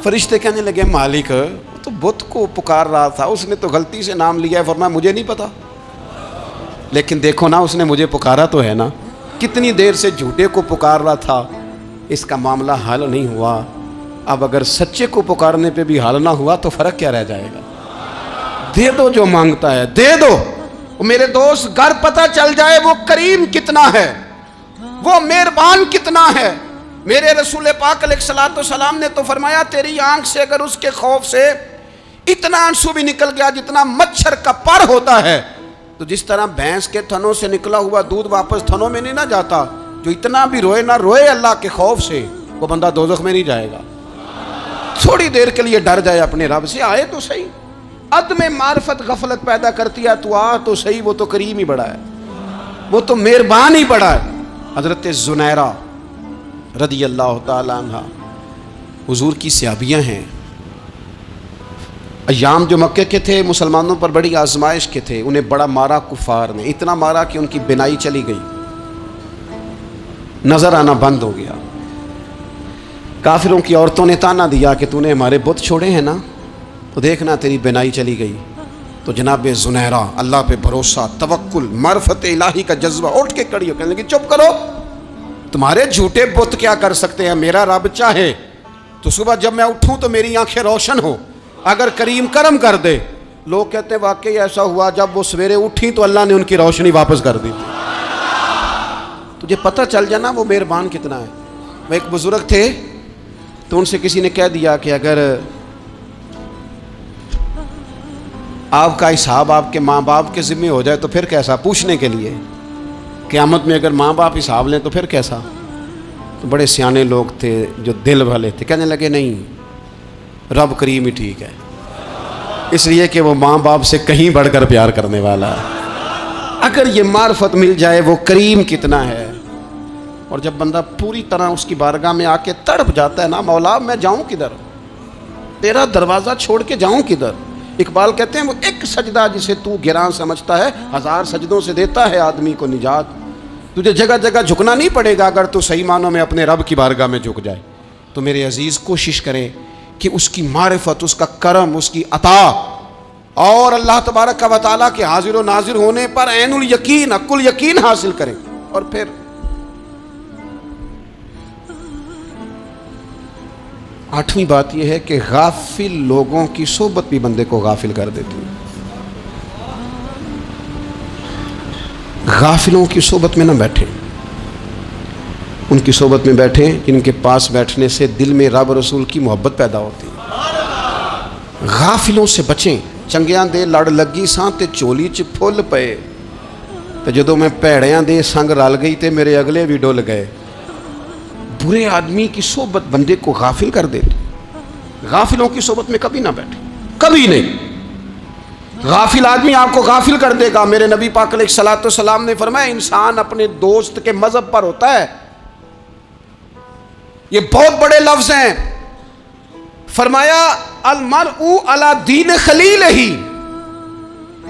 فرشتے کہنے لگے مالک تو بت کو پکار رہا تھا، اس نے تو غلطی سے نام لیا ہے، فرمایا مجھے نہیں پتا، لیکن دیکھو نا اس نے مجھے پکارا تو ہے نا، کتنی دیر سے جھوٹے کو پکار رہا تھا، اس کا معاملہ حل نہیں ہوا، اب اگر سچے کو پکارنے پہ بھی حل نہ ہوا تو فرق کیا رہ جائے گا؟ دے دو جو مانگتا ہے، دے دو۔ میرے دوست گھر پتہ چل جائے وہ کریم کتنا ہے، وہ مہربان کتنا ہے۔ میرے رسول پاک علیہ الصلوۃ والسلام نے تو فرمایا تیری آنکھ سے اگر اس کے خوف سے اتنا آنسو بھی نکل گیا جتنا مچھر کا پر ہوتا ہے، تو جس طرح بھینس کے تھنوں سے نکلا ہوا دودھ واپس تھنوں میں نہیں نہ جاتا، جو اتنا بھی روئے نہ روئے اللہ کے خوف سے، وہ بندہ دوزخ میں نہیں جائے گا۔ تھوڑی دیر کے لیے ڈر جائے اپنے رب سے، آئے تو صحیح۔ عدم معرفت غفلت پیدا کرتی ہے، تو آ تو صحیح، وہ تو کریم ہی بڑا ہے، وہ تو مہربان ہی بڑا ہے۔ حضرت زنیرہ رضی اللہ تعالی عنہ حضور کی صحابیاں ہیں، ایام جو مکے کے تھے مسلمانوں پر بڑی آزمائش کے تھے، انہیں بڑا مارا کفار نے، اتنا مارا کہ ان کی بینائی چلی گئی، نظر آنا بند ہو گیا۔ کافروں کی عورتوں نے تانا دیا کہ تو نے ہمارے بت چھوڑے ہیں نا، تو دیکھنا تیری بینائی چلی گئی۔ تو جناب زنیرہ اللہ پہ بھروسہ، توکل، معرفت الہی کا جذبہ، اٹھ کے کھڑی ہو کہنے لگی چپ کرو، تمہارے جھوٹے بت کیا کر سکتے ہیں، میرا رب چاہے تو صبح جب میں اٹھوں تو میری آنکھیں روشن ہو، اگر کریم کرم کر دے لوگ کہتے ہیں واقعی ایسا ہوا، جب وہ سویرے اٹھی تو اللہ نے ان کی روشنی واپس کر دی تھی۔ تجھے پتہ چل جانا وہ مہربان کتنا ہے۔ وہ ایک بزرگ تھے تو ان سے کسی نے کہہ دیا کہ اگر آپ کا حساب آپ کے ماں باپ کے ذمہ ہو جائے تو پھر کیسا، پوچھنے کے لیے قیامت میں اگر ماں باپ حساب لیں تو پھر کیسا۔ تو بڑے سیانے لوگ تھے جو دل والے تھے، کہنے لگے نہیں، رب کریم ہی ٹھیک ہے، اس لیے کہ وہ ماں باپ سے کہیں بڑھ کر پیار کرنے والا ہے۔ اگر یہ معرفت مل جائے وہ کریم کتنا ہے۔ اور جب بندہ پوری طرح اس کی بارگاہ میں آ کے تڑپ جاتا ہے نا، مولا میں جاؤں کدھر، تیرا دروازہ چھوڑ کے جاؤں کدھر۔ اقبال کہتے ہیں وہ ایک سجدہ جسے تو گراں سمجھتا ہے، 1000 سجدوں سے دیتا ہے آدمی کو نجات۔ تجھے جگہ جگہ جھکنا نہیں پڑے گا اگر تو صحیح معنوں میں اپنے رب کی بارگاہ میں جھک جائے۔ تو میرے عزیز کوشش کریں کہ اس کی معرفت، اس کا کرم، اس کی عطا اور اللہ تبارک و تعالیٰ کے حاضر و ناظر ہونے پر عین الیقین، حق الیقین حاصل کریں۔ اور پھر آٹھویں بات یہ ہے کہ غافل لوگوں کی صحبت بھی بندے کو غافل کر دیتی ہے۔ غافلوں کی صحبت میں نہ بیٹھیں، ان کی صحبت میں بیٹھیں جن کے پاس بیٹھنے سے دل میں رب رسول کی محبت پیدا ہوتی ہے۔ غافلوں سے بچیں۔ چنگیاں دے لڑ لگی ساں تے چولی چ پھل پئے، تے جدوں میں پیڑیاں دے سنگ رل گئی تے میرے اگلے بھی ڈل گئے۔ برے آدمی کی صحبت بندے کو غافل کر دیتی۔ غافلوں کی صحبت میں کبھی نہ بیٹھیں، کبھی نہیں۔ غافل آدمی آپ کو غافل کر دے گا۔ میرے نبی پاک علیہ الصلوۃ والسلام نے فرمایا انسان اپنے دوست کے مذہب پر ہوتا ہے۔ یہ بہت بڑے لفظ ہیں۔ فرمایا المرء علی دین خلیلہ،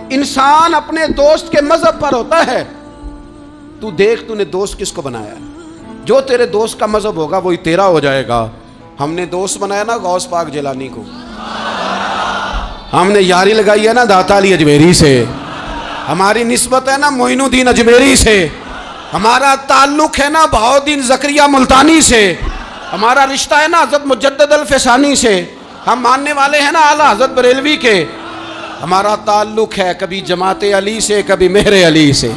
انسان اپنے دوست کے مذہب پر ہوتا ہے۔ تو دیکھ تو نے دوست کس کو بنایا ہے، جو تیرے دوست کا مذہب ہوگا وہی تیرا ہو جائے گا۔ ہم نے دوست بنایا نا غوث پاک جیلانی کو، ہم نے یاری لگائی ہے نا داتا علی اجمیری سے، ہماری نسبت ہے نا معین الدین اجمیری سے، ہمارا تعلق ہے نا بہاؤالدین زکریا ملتانی سے، ہمارا رشتہ ہے نا حضرت مجدد الفسانی سے، ہم ماننے والے ہیں نا اعلیٰ حضرت بریلوی کے، ہمارا تعلق ہے کبھی جماعت علی سے کبھی مہر علی سے،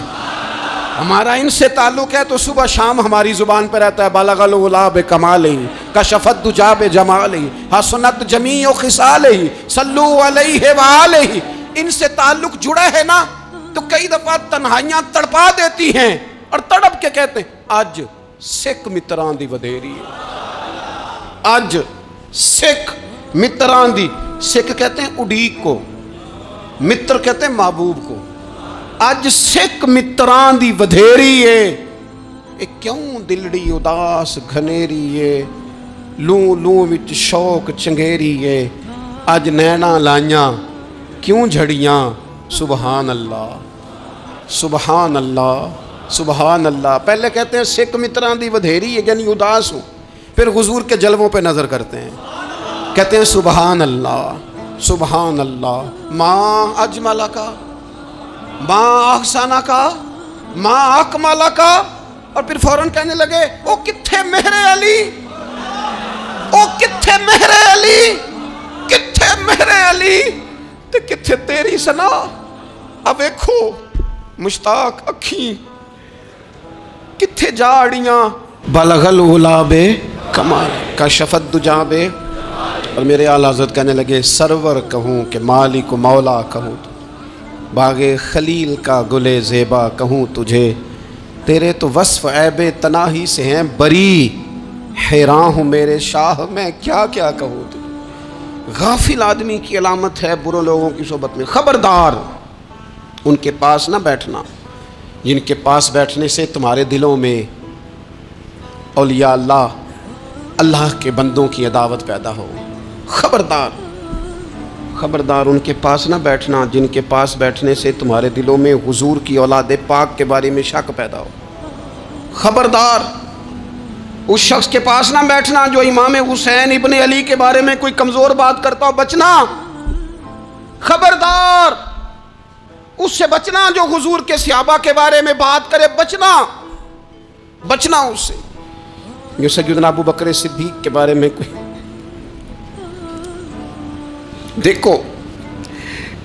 ہمارا ان سے تعلق ہے تو صبح شام ہماری زبان پہ رہتا ہے بالغ العلا بکمالہ کشف الدجی بجمالہ حسنت جمیع خصالہ صلو علیہ وآلہ۔ ان سے تعلق جڑا ہے نا تو کئی دفعہ تنہائیاں تڑپا دیتی ہیں اور تڑپ کے کہتے ہیں اج سکھ متران دی ودھیری ہے، اج سکھ متران دی، سکھ کہتے ہیں اڈیق کو، متر کہتے ہیں محبوب کو، اج سکھ متران دی ودھیری ہے۔ اے کیوں دلڑی اداس گھنیری ہے، لوں لوں وچ شوق چنگیری ہے، اج نینا لائیاں کیوں جھڑیاں، سبحان اللہ سبحان اللہ سبحان اللہ۔ پہلے کہتے ہیں سکھ متران دی ودھیری ہے یعنی اداس ہوں، پھر حضور کے جلووں پہ نظر کرتے ہیں، کہتے ہیں سبحان اللہ سبحان اللہ، ماں اجملہ کا، ماں احسانہ کا، ماں اکمالہ کا، اور پھر فوراً کہنے لگے او کتھے مہر علی، او کتھے مہر علی، کتھے مہر علی تے کتھے تیری سنا۔ اب دیکھو مشتاق اکھیں کتھے جاڑیاں، بلغ العلا بے کمال کشف الدجی بے۔ اور میرے اعلیٰ حضرت کہنے لگے سرور کہوں کہ مالک و مولا کہوں، باغ خلیل کا گلے زیبا کہوں تجھے، تیرے تو وصف عیب تناہی سے ہیں بری، حیران ہوں میرے شاہ میں کیا کیا کہوں تجھے۔ غافل آدمی کی علامت ہے برے لوگوں کی صحبت میں۔ خبردار ان کے پاس نہ بیٹھنا جن کے پاس بیٹھنے سے تمہارے دلوں میں اولیاء اللہ، اللہ کے بندوں کی عداوت پیدا ہو۔ خبردار خبردار ان کے پاس نہ بیٹھنا جن کے پاس بیٹھنے سے تمہارے دلوں میں حضور کی اولاد پاک کے بارے میں شک پیدا ہو۔ خبردار اس شخص کے پاس نہ بیٹھنا جو امام حسین ابن علی کے بارے میں کوئی کمزور بات کرتا ہو، بچنا۔ خبردار اس سے بچنا جو حضور کے صحابہ کے بارے میں بات کرے، بچنا اس سے۔ جو سیدنا ابو بکر صدیق کے بارے میں کوئی، دیکھو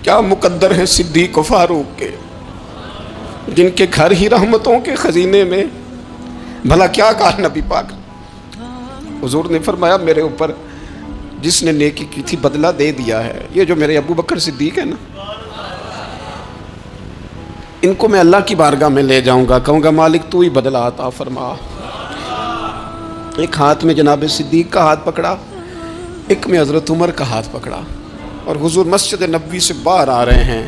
کیا مقدر ہیں صدیق و فاروق کے، جن کے گھر ہی رحمتوں کے خزینے میں۔ بھلا کیا کہا نبی پاک، حضور نے فرمایا میرے اوپر جس نے نیکی کی تھی بدلہ دے دیا ہے۔ یہ جو میرے ابو بکر صدیق ہے نا، ان کو میں اللہ کی بارگاہ میں لے جاؤں گا، کہوں گا مالک تو ہی بدلہ عطا فرما۔ ایک ہاتھ میں جناب صدیق کا ہاتھ پکڑا، ایک میں حضرت عمر کا ہاتھ پکڑا، اور حضور مسجد نبوی سے باہر آ رہے ہیں۔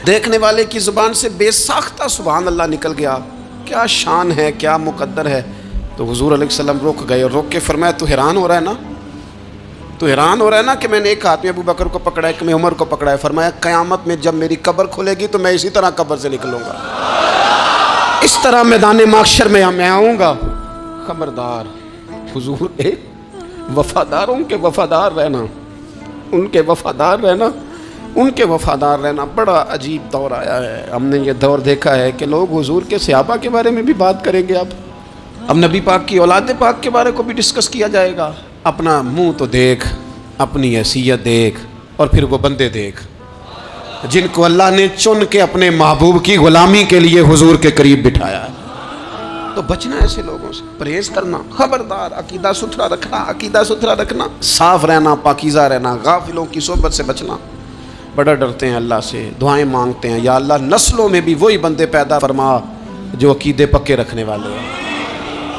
دیکھنے والے کی زبان سے بے ساختہ سبحان اللہ نکل گیا۔ کیا شان ہے، کیا مقدر ہے۔ تو حضور علیہ السلام رک گئے اور روک کے فرمایا تو حیران ہو رہا ہے نا، تو حیران ہو رہا ہے نا کہ میں نے ایک ہاتھ میں ابو بکر کو پکڑا ہے، ایک میں عمر کو پکڑا ہے۔ فرمایا قیامت میں جب میری قبر کھلے گی تو میں اسی طرح قبر سے نکلوں گا، اس طرح میدان محشر میں میں آؤں گا۔ خبردار، حضور ایک وفاداروں کے وفادار رہنا، ان کے وفادار رہنا، ان کے وفادار رہنا بڑا عجیب دور آیا ہے۔ ہم نے یہ دور دیکھا ہے کہ لوگ حضور کے صحابہ کے بارے میں بھی بات کریں گے، اب نبی پاک کی اولاد پاک کے بارے کو بھی ڈسکس کیا جائے گا۔ اپنا منہ تو دیکھ، اپنی حیثیت دیکھ، اور پھر وہ بندے دیکھ جن کو اللہ نے چن کے اپنے محبوب کی غلامی کے لیے حضور کے قریب بٹھایا ہے۔ تو بچنا ایسے لوگوں سے، پرہیز کرنا، خبردار، عقیدہ ستھرا رکھنا، عقیدہ ستھرا رکھنا، صاف رہنا، پاکیزہ رہنا، غافلوں کی صحبت سے بچنا۔ بڑا ڈرتے ہیں اللہ سے، دعائیں مانگتے ہیں یا اللہ نسلوں میں بھی وہی بندے پیدا فرما جو عقیدے پکے رکھنے والے ہیں،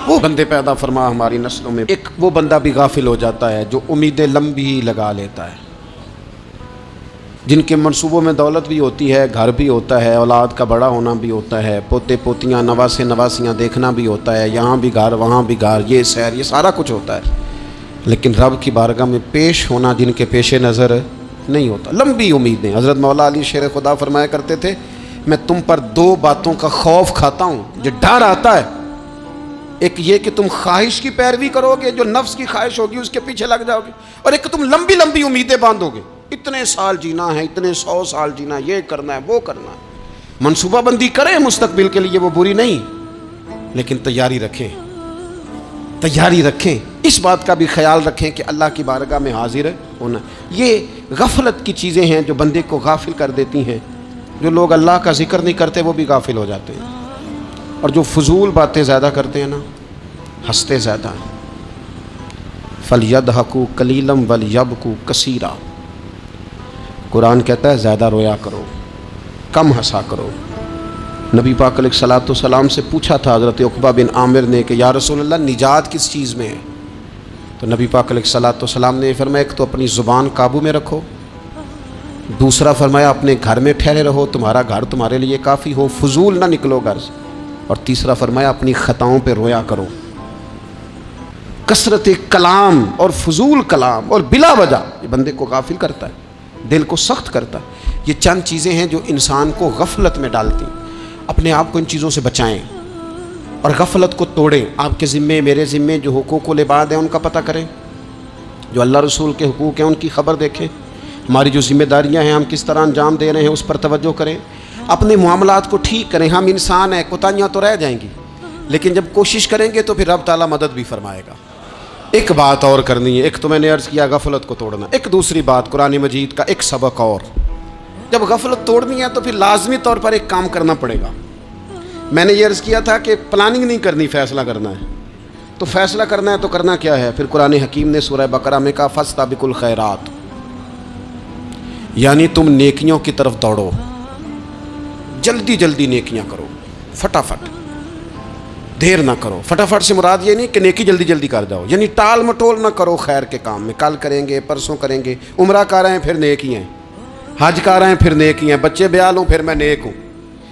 وہ بندے پیدا فرما ہماری نسلوں میں۔ ایک وہ بندہ بھی غافل ہو جاتا ہے جو امیدیں لمبی لگا لیتا ہے، جن کے منصوبوں میں دولت بھی ہوتی ہے، گھر بھی ہوتا ہے، اولاد کا بڑا ہونا بھی ہوتا ہے، پوتے پوتیاں نواسے نواسیاں دیکھنا بھی ہوتا ہے، یہاں بھی گھر وہاں بھی گھر، یہ سیر، یہ سارا کچھ ہوتا ہے، لیکن رب کی بارگاہ میں پیش ہونا جن کے پیش نظر نہیں ہوتا، لمبی امیدیں۔ حضرت مولا علی شیر خدا فرمایا کرتے تھے میں تم پر دو باتوں کا خوف کھاتا ہوں، جو ڈر آتا ہے، ایک یہ کہ تم خواہش کی پیروی کرو گے، جو نفس کی خواہش ہوگی اس کے پیچھے لگ جاؤ گے، اور ایک کہ تم لمبی لمبی امیدیں باندھو گے، اتنے سال جینا ہے، اتنے 100 سال جینا ہے، یہ کرنا ہے، وہ کرنا ہے۔ منصوبہ بندی کریں مستقبل کے لیے، وہ بری نہیں، لیکن تیاری رکھیں، تیاری رکھیں، اس بات کا بھی خیال رکھیں کہ اللہ کی بارگاہ میں حاضر ہونا۔ یہ غفلت کی چیزیں ہیں جو بندے کو غافل کر دیتی ہیں۔ جو لوگ اللہ کا ذکر نہیں کرتے وہ بھی غافل ہو جاتے ہیں، اور جو فضول باتیں زیادہ کرتے ہیں نا، ہنستے زیادہ ہیں۔ فَلْيَضْحَكُوا قَلِيلًا وَلْيَبْكُوا كَثِيرًا، قرآن کہتا ہے زیادہ رویا کرو، کم ہنسا کرو۔ نبی پاک علیہ الصلوۃ والسلام سے پوچھا تھا حضرت عقبہ بن عامر نے کہ یا رسول اللہ نجات کس چیز میں ہے؟ تو نبی پاک علیہ الصلوۃ والسلام نے فرمایا ایک تو اپنی زبان قابو میں رکھو، دوسرا فرمایا اپنے گھر میں ٹھہرے رہو، تمہارا گھر تمہارے لیے کافی ہو، فضول نہ نکلو گھر سے، اور تیسرا فرمایا اپنی خطاؤں پہ رویا کرو۔ کثرت کلام اور فضول کلام اور بلا وجہ یہ بندے کو غافل کرتا ہے، دل کو سخت کرتا ہے۔ یہ چند چیزیں ہیں جو انسان کو غفلت میں ڈالتی ہیں۔ اپنے آپ کو ان چیزوں سے بچائیں اور غفلت کو توڑیں۔ آپ کے ذمے، میرے ذمے جو حقوق و العباد ہیں ان کا پتہ کریں، جو اللہ رسول کے حقوق ہیں ان کی خبر دیکھیں، ہماری جو ذمہ داریاں ہیں ہم کس طرح انجام دے رہے ہیں اس پر توجہ کریں، اپنے معاملات کو ٹھیک کریں۔ ہم انسان ہیں، کوتاہیاں تو رہ جائیں گی، لیکن جب کوشش کریں گے تو پھر رب تعالیٰ مدد بھی فرمائے گا۔ ایک بات اور کرنی ہے، ایک تو میں نے عرض کیا غفلت کو توڑنا، ایک دوسری بات قرآن مجید کا ایک سبق اور، جب غفلت توڑنی ہے تو پھر لازمی طور پر ایک کام کرنا پڑے گا۔ میں نے یہ عرض کیا تھا کہ پلاننگ نہیں کرنی، فیصلہ کرنا ہے۔ تو فیصلہ کرنا ہے تو کرنا کیا ہے؟ پھر قرآن حکیم نے سورہ بقرہ میں کہا فاستبقوا الخیرات، یعنی تم نیکیوں کی طرف دوڑو، جلدی جلدی نیکیاں کرو، فٹافٹ، دیر نہ کرو۔ فٹافٹ سے مراد یہ نہیں کہ نیکی جلدی جلدی کر جاؤ، یعنی ٹال مٹول نہ کرو خیر کے کام میں، کل کریں گے، پرسوں کریں گے، عمرہ کر رہے ہیں پھر نیکی ہیں، حج کر رہے ہیں پھر نیکی ہیں، بچے بیال ہوں پھر میں نیک ہوں،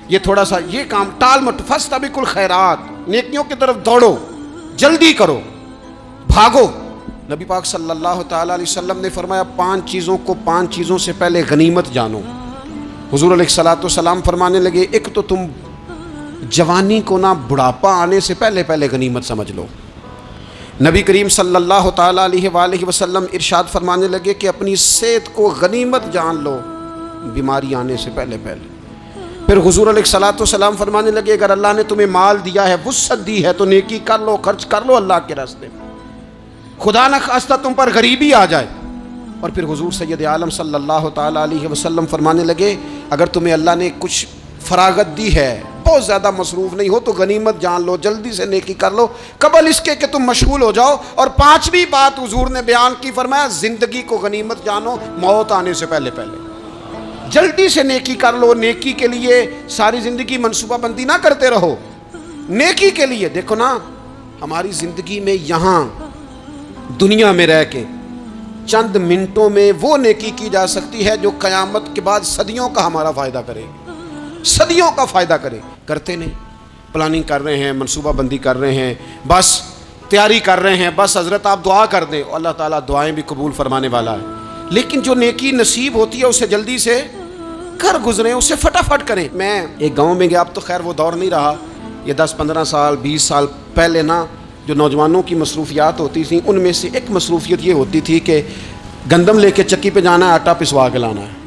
یہ تھوڑا سا یہ کام ٹال مٹ، فاستبقوا الخیرات، نیکیوں کی طرف دوڑو، جلدی کرو، بھاگو۔ نبی پاک صلی اللہ تعالیٰ علیہ وسلم نے فرمایا 5 چیزوں کو 5 چیزوں سے پہلے غنیمت جانو۔ حضور علیہ الصلوۃ والسلام فرمانے لگے ایک تو تم جوانی کو نہ بڑھاپا آنے سے پہلے پہلے غنیمت سمجھ لو۔ نبی کریم صلی اللہ تعالیٰ علیہ وآلہ وسلم ارشاد فرمانے لگے کہ اپنی صحت کو غنیمت جان لو، بیماری آنے سے پہلے پہلے۔ پھر حضور علیہ الصلوۃ والسلام فرمانے لگے اگر اللہ نے تمہیں مال دیا ہے، وسعت دی ہے، تو نیکی کر لو، خرچ کر لو اللہ کے راستے میں۔ خدا نہ خواستہ تم پر غریبی آ جائے اور پھر حضور سید عالم صلی اللہ تعالیٰ علیہ وسلم فرمانے لگے اگر تمہیں اللہ نے کچھ فراغت دی ہے، بہت زیادہ مصروف نہیں ہو تو غنیمت جان لو، جلدی سے نیکی کر لو قبل اس کے کہ تم مشغول ہو جاؤ۔ اور پانچویں بات حضور نے بیان کی، فرمایا زندگی کو غنیمت جانو موت آنے سے پہلے پہلے جلدی سے نیکی کر لو۔ نیکی کے لیے ساری زندگی منصوبہ بندی نہ کرتے رہو، نیکی کے لیے دیکھو نا، ہماری زندگی میں یہاں دنیا میں رہ کے چند منٹوں میں وہ نیکی کی جا سکتی ہے جو قیامت کے بعد صدیوں کا ہمارا فائدہ کرے، صدیوں کا فائدہ کرے۔ کرتے نہیں، پلاننگ کر رہے ہیں، منصوبہ بندی کر رہے ہیں، بس تیاری کر رہے ہیں، بس حضرت آپ دعا کر دیں، اللہ تعالیٰ دعائیں بھی قبول فرمانے والا ہے، لیکن جو نیکی نصیب ہوتی ہے اسے جلدی سے کر گزریں، اسے فٹافٹ کریں۔ میں ایک گاؤں میں گیا، اب تو خیر وہ دور نہیں رہا، یہ 10-15 سال 20 سال پہلے نا جو نوجوانوں کی مصروفیات ہوتی تھیں ان میں سے ایک مصروفیت یہ ہوتی تھی کہ گندم لے کے چکی پہ جانا ہے، آٹا پسوا کے لانا ہے۔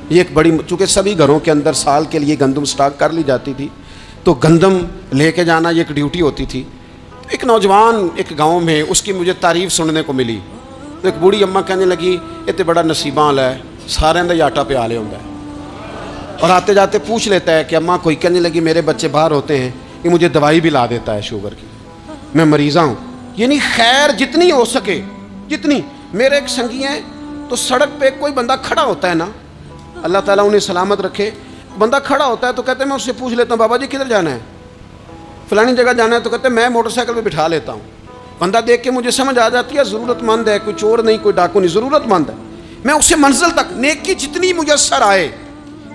یہ ایک بڑی، چونکہ سبھی گھروں کے اندر سال کے لیے گندم سٹاک کر لی جاتی تھی، تو گندم لے کے جانا یہ ایک ڈیوٹی ہوتی تھی۔ ایک نوجوان ایک گاؤں میں، اس کی مجھے تعریف سننے کو ملی، تو ایک بوڑھی اماں کہنے لگی یہ تو بڑا نصیباں والا ہے، سارے اندر آٹا پہ آلے ہوتا ہے، اور آتے جاتے پوچھ لیتا ہے کہ اماں کوئی، کہنے لگی میرے بچے باہر ہوتے ہیں، یہ مجھے دوائی بھی لا دیتا ہے شوگر کی، میں مریضہ ہوں۔ یعنی خیر جتنی ہو سکے، جتنی۔ میرے ایک سنگی ہیں تو سڑک پہ کوئی بندہ کھڑا ہوتا ہے نا، اللہ تعالیٰ انہیں سلامت رکھے، بندہ کھڑا ہوتا ہے تو کہتے ہیں میں اس سے پوچھ لیتا ہوں بابا جی کدھر جانا ہے، فلانی جگہ جانا ہے، تو کہتے ہیں میں موٹر سائیکل پہ بٹھا لیتا ہوں۔ بندہ دیکھ کے مجھے سمجھ آ جاتی ہے ضرورت مند ہے، کوئی چور نہیں، کوئی ڈاکو نہیں، ضرورت مند ہے، میں اسے منزل تک نیکی جتنی میسر آئے،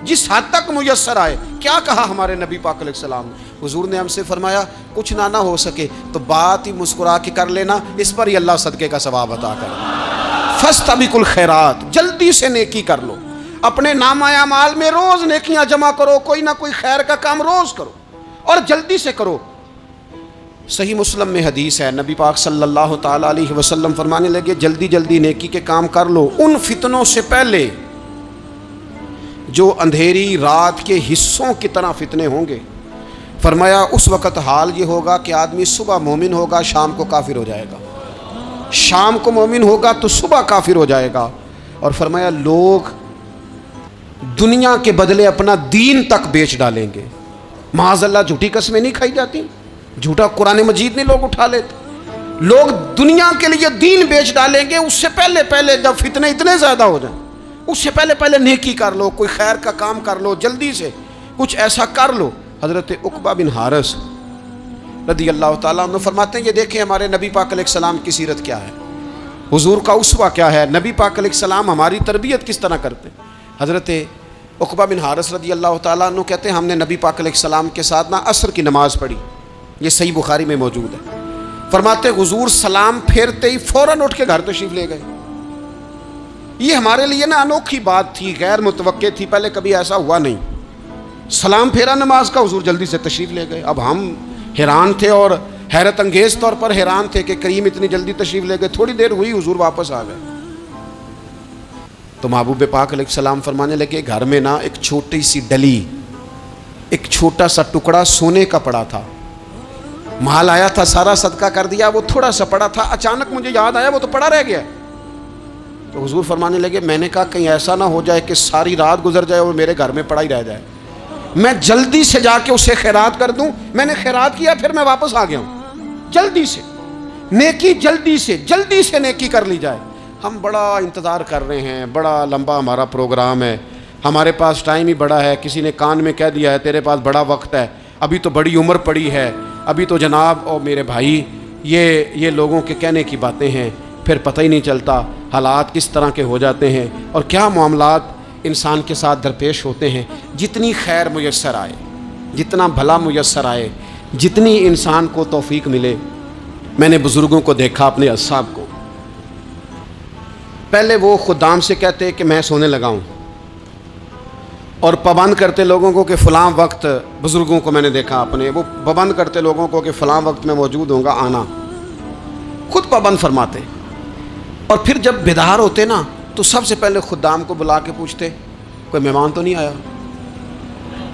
جس حد تک میسر آئے۔ کیا کہا ہمارے نبی پاک علیہ السلام نے؟ حضور نے ہم سے فرمایا کچھ نہ ہو سکے تو بات ہی مسکرا کے کر لینا، اس پر ہی اللہ صدقے کا ثواب عطا کرے۔ فاستبقوا الخیرات، جلدی سے نیکی کر لو، اپنے نامہ اعمال میں روز نیکیاں جمع کرو، کوئی نہ کوئی خیر کا کام روز کرو اور جلدی سے کرو۔ صحیح مسلم میں حدیث ہے، نبی پاک صلی اللہ تعالیٰ علیہ وسلم فرمانے لگے جلدی جلدی نیکی کے کام کر لو ان فتنوں سے پہلے جو اندھیری رات کے حصوں کی طرح فتنے ہوں گے۔ فرمایا اس وقت حال یہ ہوگا کہ آدمی صبح مومن ہوگا، شام کو کافر ہو جائے گا، شام کو مومن ہوگا تو صبح کافر ہو جائے گا۔ اور فرمایا لوگ دنیا کے بدلے اپنا دین تک بیچ ڈالیں گے۔ معاذ اللہ جھوٹی قسمیں نہیں کھائی جاتی، جھوٹا قرآن مجید نہیں لوگ اٹھا لیتے، لوگ دنیا کے لیے دین بیچ ڈالیں گے۔ اس سے پہلے جب فتنے اتنے زیادہ ہو جائیں، اس سے پہلے نیکی کر لو، کوئی خیر کا کام کر لو، جلدی سے کچھ ایسا کر لو۔ حضرت عقبہ بن حارث رضی اللہ تعالیٰ عنہ فرماتے ہیں یہ دیکھیں ہمارے نبی پاک علیہ السلام کی سیرت کیا ہے، حضور کا اسوہ کیا ہے، نبی پاک علیہ السلام ہماری تربیت کس طرح کرتے ہیں۔ حضرت عقبہ بن حارث رضی اللہ تعالیٰ عنہ کہتے ہیں ہم نے نبی پاک علیہ السلام کے ساتھ عصر کی نماز پڑھی، یہ صحیح بخاری میں موجود ہے۔ فرماتے حضور سلام پھیرتے ہی فوراً اٹھ کے گھر تشریف لے گئے۔ یہ ہمارے لیے انوکھی بات تھی، غیر متوقع تھی، پہلے کبھی ایسا ہوا نہیں۔ سلام پھیرا نماز کا، حضور جلدی سے تشریف لے گئے۔ اب ہم حیران تھے اور حیرت انگیز طور پر حیران تھے کہ کریم اتنی جلدی تشریف لے گئے، تھوڑی دیر ہوئی حضور واپس آ گئے۔ تو محبوب پاک علیہ السلام فرمانے لگے گھر میں ایک چھوٹی سی ڈلی، ایک چھوٹا سا ٹکڑا سونے کا پڑا تھا، مال آیا تھا سارا صدقہ کر دیا، وہ تھوڑا سا پڑا تھا، اچانک مجھے یاد آیا وہ تو پڑا رہ گیا۔ تو حضور فرمانے لگے میں نے کہا کہیں ایسا نہ ہو جائے کہ ساری رات گزر جائے اور میرے گھر میں پڑا ہی رہ جائے، میں جلدی سے جا کے اسے خیرات کر دوں۔ میں نے خیرات کیا پھر میں واپس آ گیا ہوں۔ جلدی سے نیکی، جلدی سے نیکی کر لی جائے۔ ہم بڑا انتظار کر رہے ہیں، بڑا لمبا ہمارا پروگرام ہے، ہمارے پاس ٹائم ہی بڑا ہے، کسی نے کان میں کہہ دیا ہے تیرے پاس بڑا وقت ہے، ابھی تو بڑی عمر پڑی ہے، ابھی تو جناب اور میرے بھائی یہ لوگوں کے کہنے کی باتیں ہیں، پھر پتہ ہی نہیں چلتا حالات کس طرح کے ہو جاتے ہیں اور کیا معاملات انسان کے ساتھ درپیش ہوتے ہیں۔ جتنی خیر میسر آئے، جتنا بھلا میسر آئے، جتنی انسان کو توفیق ملے۔ میں نے بزرگوں کو دیکھا، اپنے اصحاب کو، پہلے وہ خدام سے کہتے کہ میں سونے لگا ہوں اور پابند کرتے لوگوں کو کہ فلاں وقت، بزرگوں کو میں نے دیکھا اپنے، وہ پابند کرتے لوگوں کو کہ فلاں وقت میں موجود ہوں گا آنا، خود پابند فرماتے، اور پھر جب بیدار ہوتے تو سب سے پہلے خدام کو بلا کے پوچھتے کوئی مہمان تو نہیں آیا؟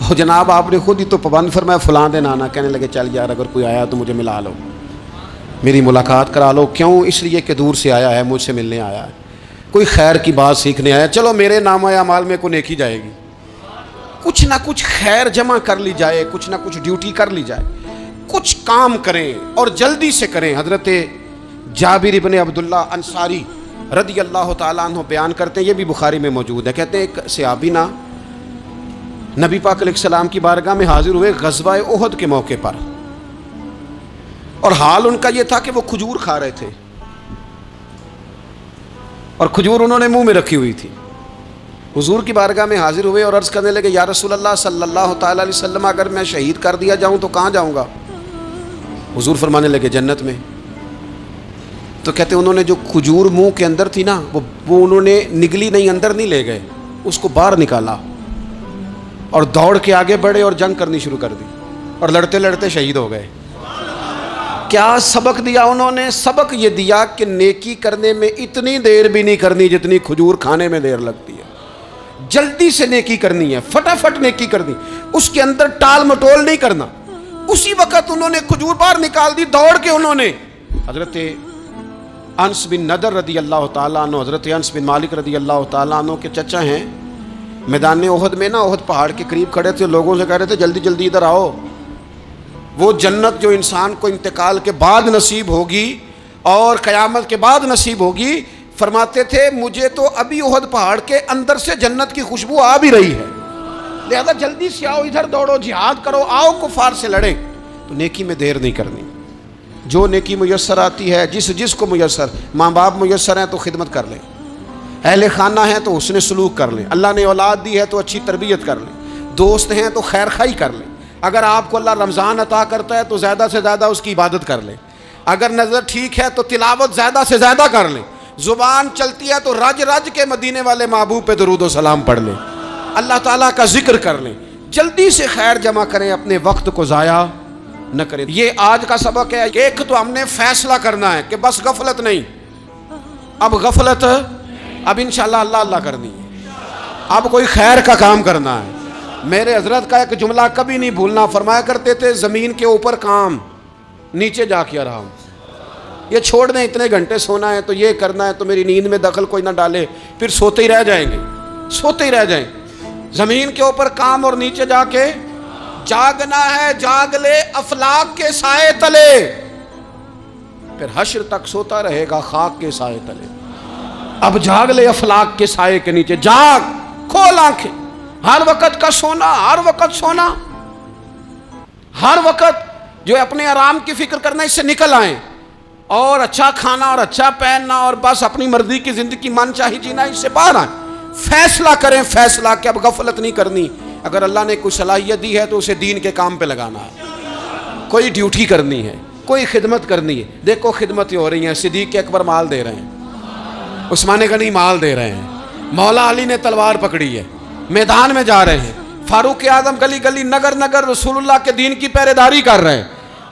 اور جناب آپ نے خود ہی تو پابند فرمایا فلاں دن آنا۔ کہنے لگے چل یار اگر کوئی آیا تو مجھے ملا لو، میری ملاقات کرا لو۔ کیوں؟ اس لیے کہ دور سے آیا ہے، مجھ سے ملنے آیا ہے۔ کوئی خیر کی بات سیکھنے آیا, چلو میرے نام اعمال میں کوئی نیکی جائے گی, کچھ نہ کچھ خیر جمع کر لی جائے, کچھ نہ کچھ ڈیوٹی کر لی جائے, کچھ کام کریں اور جلدی سے کریں. حضرت جابر ابن عبداللہ انصاری رضی اللہ تعالیٰ عنہ بیان کرتے ہیں, یہ بھی بخاری میں موجود ہے. کہتے ہیں ایک صحابی نا نبی پاک علیہ السلام کی بارگاہ میں حاضر ہوئے غزوہ احد کے موقع پر, اور حال ان کا یہ تھا کہ وہ کھجور کھا رہے تھے, اور کھجور انہوں نے منہ میں رکھی ہوئی تھی. حضور کی بارگاہ میں حاضر ہوئے اور عرض کرنے لگے, یا رسول اللہ صلی اللہ تعالیٰ علیہ وسلم, اگر میں شہید کر دیا جاؤں تو کہاں جاؤں گا؟ حضور فرمانے لگے جنت میں. تو کہتے ہیں انہوں نے جو کھجور منہ کے اندر تھی نا, وہ انہوں نے نگلی نہیں, اندر نہیں لے گئے, اس کو باہر نکالا اور دوڑ کے آگے بڑھے اور جنگ کرنی شروع کر دی, اور لڑتے لڑتے شہید ہو گئے. کیا سبق دیا انہوں نے؟ سبق یہ دیا کہ نیکی کرنے میں اتنی دیر بھی نہیں کرنی جتنی کھجور کھانے میں دیر لگتی ہے. جلدی سے نیکی کرنی ہے, فٹافٹ نیکی کرنی, اس کے اندر ٹال مٹول نہیں کرنا. اسی وقت انہوں نے کھجور باہر نکال دی, دوڑ کے انہوں نے حضرت انس بن نضر رضی اللہ تعالیٰ عنہ, حضرت انس بن مالک رضی اللہ تعالیٰ عنہ کے چچا ہیں, میدان احد میں نا, احد پہاڑ کے قریب کھڑے تھے, لوگوں سے کہہ رہے تھے جلدی جلدی ادھر آؤ. وہ جنت جو انسان کو انتقال کے بعد نصیب ہوگی اور قیامت کے بعد نصیب ہوگی, فرماتے تھے مجھے تو ابھی احد پہاڑ کے اندر سے جنت کی خوشبو آ بھی رہی ہے, لہذا جلدی سے آؤ, ادھر دوڑو, جہاد کرو, آؤ کفار سے لڑیں. تو نیکی میں دیر نہیں کرنی. جو نیکی میسر آتی ہے, جس کو میسر, ماں باپ میسر ہیں تو خدمت کر لیں, اہل خانہ ہیں تو حسن سلوک کر لیں, اللہ نے اولاد دی ہے تو اچھی تربیت کر لیں, دوست ہیں تو خیر خائی کر لیں, اگر آپ کو اللہ رمضان عطا کرتا ہے تو زیادہ سے زیادہ اس کی عبادت کر لیں, اگر نظر ٹھیک ہے تو تلاوت زیادہ سے زیادہ کر لیں, زبان چلتی ہے تو رج رج کے مدینے والے محبوب پہ درود و سلام پڑھ لیں, اللہ تعالیٰ کا ذکر کر لیں. جلدی سے خیر جمع کریں, اپنے وقت کو ضائع نہ کریں. یہ آج کا سبق ہے. ایک تو ہم نے فیصلہ کرنا ہے کہ بس غفلت نہیں, اب غفلت, اب انشاءاللہ اللہ اللہ کرنی ہے, اب کوئی خیر کا کام کرنا ہے. میرے حضرت کا ایک جملہ کبھی نہیں بھولنا, فرمایا کرتے تھے زمین کے اوپر کام, نیچے جا کے آرام. یہ چھوڑ دیں, اتنے گھنٹے سونا ہے تو یہ کرنا ہے, تو میری نیند میں دخل کوئی نہ ڈالے, پھر سوتے ہی رہ جائیں گے, سوتے ہی رہ جائیں. زمین کے اوپر کام اور نیچے جا کے جاگنا ہے, جاگ لے افلاک کے سائے تلے, پھر حشر تک سوتا رہے گا خاک کے سائے تلے. اب جاگ لے افلاک کے سائے کے نیچے, جاگ, کھول آنکھیں, ہر وقت کا سونا, ہر وقت سونا, ہر وقت جو اپنے آرام کی فکر کرنا, اس سے نکل آئیں, اور اچھا کھانا اور اچھا پہننا اور بس اپنی مرضی کی زندگی من چاہی جینا, اس سے باہر آئیں. فیصلہ کریں, فیصلہ کہ اب غفلت نہیں کرنی. اگر اللہ نے کوئی صلاحیت دی ہے تو اسے دین کے کام پہ لگانا ہے, کوئی ڈیوٹی کرنی ہے, کوئی خدمت کرنی ہے. دیکھو خدمتیں ہو رہی ہیں, صدیق اکبر مال دے رہے ہیں, عثمان غنی مال دے رہے ہیں, مولا علی نے تلوار پکڑی ہے, میدان میں جا رہے ہیں, فاروق اعظم گلی گلی نگر نگر رسول اللہ کے دین کی پہرے داری کر رہے ہیں,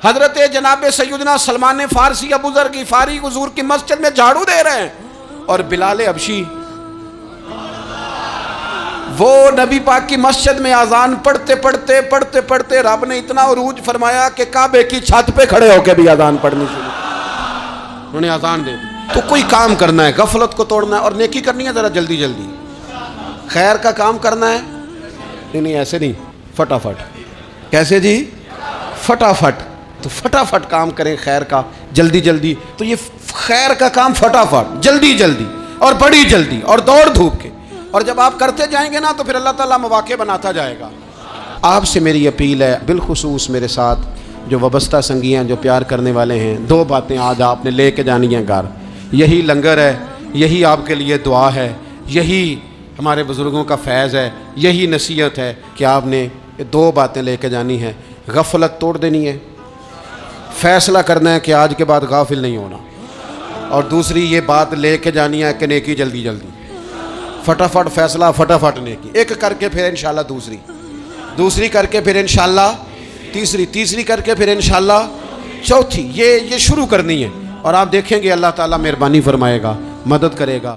حضرت جناب سیدنا سلمان فارسی ابو ذر غفاری حضور کی مسجد میں جھاڑو دے رہے ہیں, اور بلال حبشی وہ نبی پاک کی مسجد میں اذان پڑھتے پڑھتے پڑھتے پڑھتے رب نے اتنا عروج فرمایا کہ کعبے کی چھت پہ کھڑے ہو کے بھی اذان پڑھنی شروع, انہوں نے اذان دے دی. تو کوئی کام کرنا ہے, غفلت کو توڑنا ہے اور نیکی کرنی ہے, ذرا جلدی جلدی خیر کا کام کرنا ہے. نہیں ایسے نہیں, فٹافٹ. کیسے جی؟ فٹافٹ. تو فٹافٹ کام کریں خیر کا, جلدی جلدی. تو یہ خیر کا کام فٹافٹ, جلدی جلدی اور بڑی جلدی اور دوڑ دھوپ کے, اور جب آپ کرتے جائیں گے نا تو پھر اللہ تعالیٰ مواقع بناتا جائے گا. آپ سے میری اپیل ہے, بالخصوص میرے ساتھ جو وابستہ سنگی ہیں, جو پیار کرنے والے ہیں, 2 باتیں آج آپ نے لے کے جانی ہیں گھر. یہی لنگر ہے, یہی آپ کے لیے دعا ہے, یہی ہمارے بزرگوں کا فیض ہے, یہی نصیحت ہے کہ آپ نے یہ 2 باتیں لے کے جانی ہیں. غفلت توڑ دینی ہے, فیصلہ کرنا ہے کہ آج کے بعد غافل نہیں ہونا, اور دوسری یہ بات لے کے جانی ہے کہ نیکی جلدی جلدی, فٹافٹ فیصلہ, فٹافٹ نیکی. ایک کر کے پھر انشاءاللہ دوسری کر کے پھر انشاءاللہ تیسری کر کے پھر انشاءاللہ چوتھی. یہ شروع کرنی ہے, اور آپ دیکھیں گے اللہ تعالیٰ مہربانی فرمائے گا, مدد کرے گا.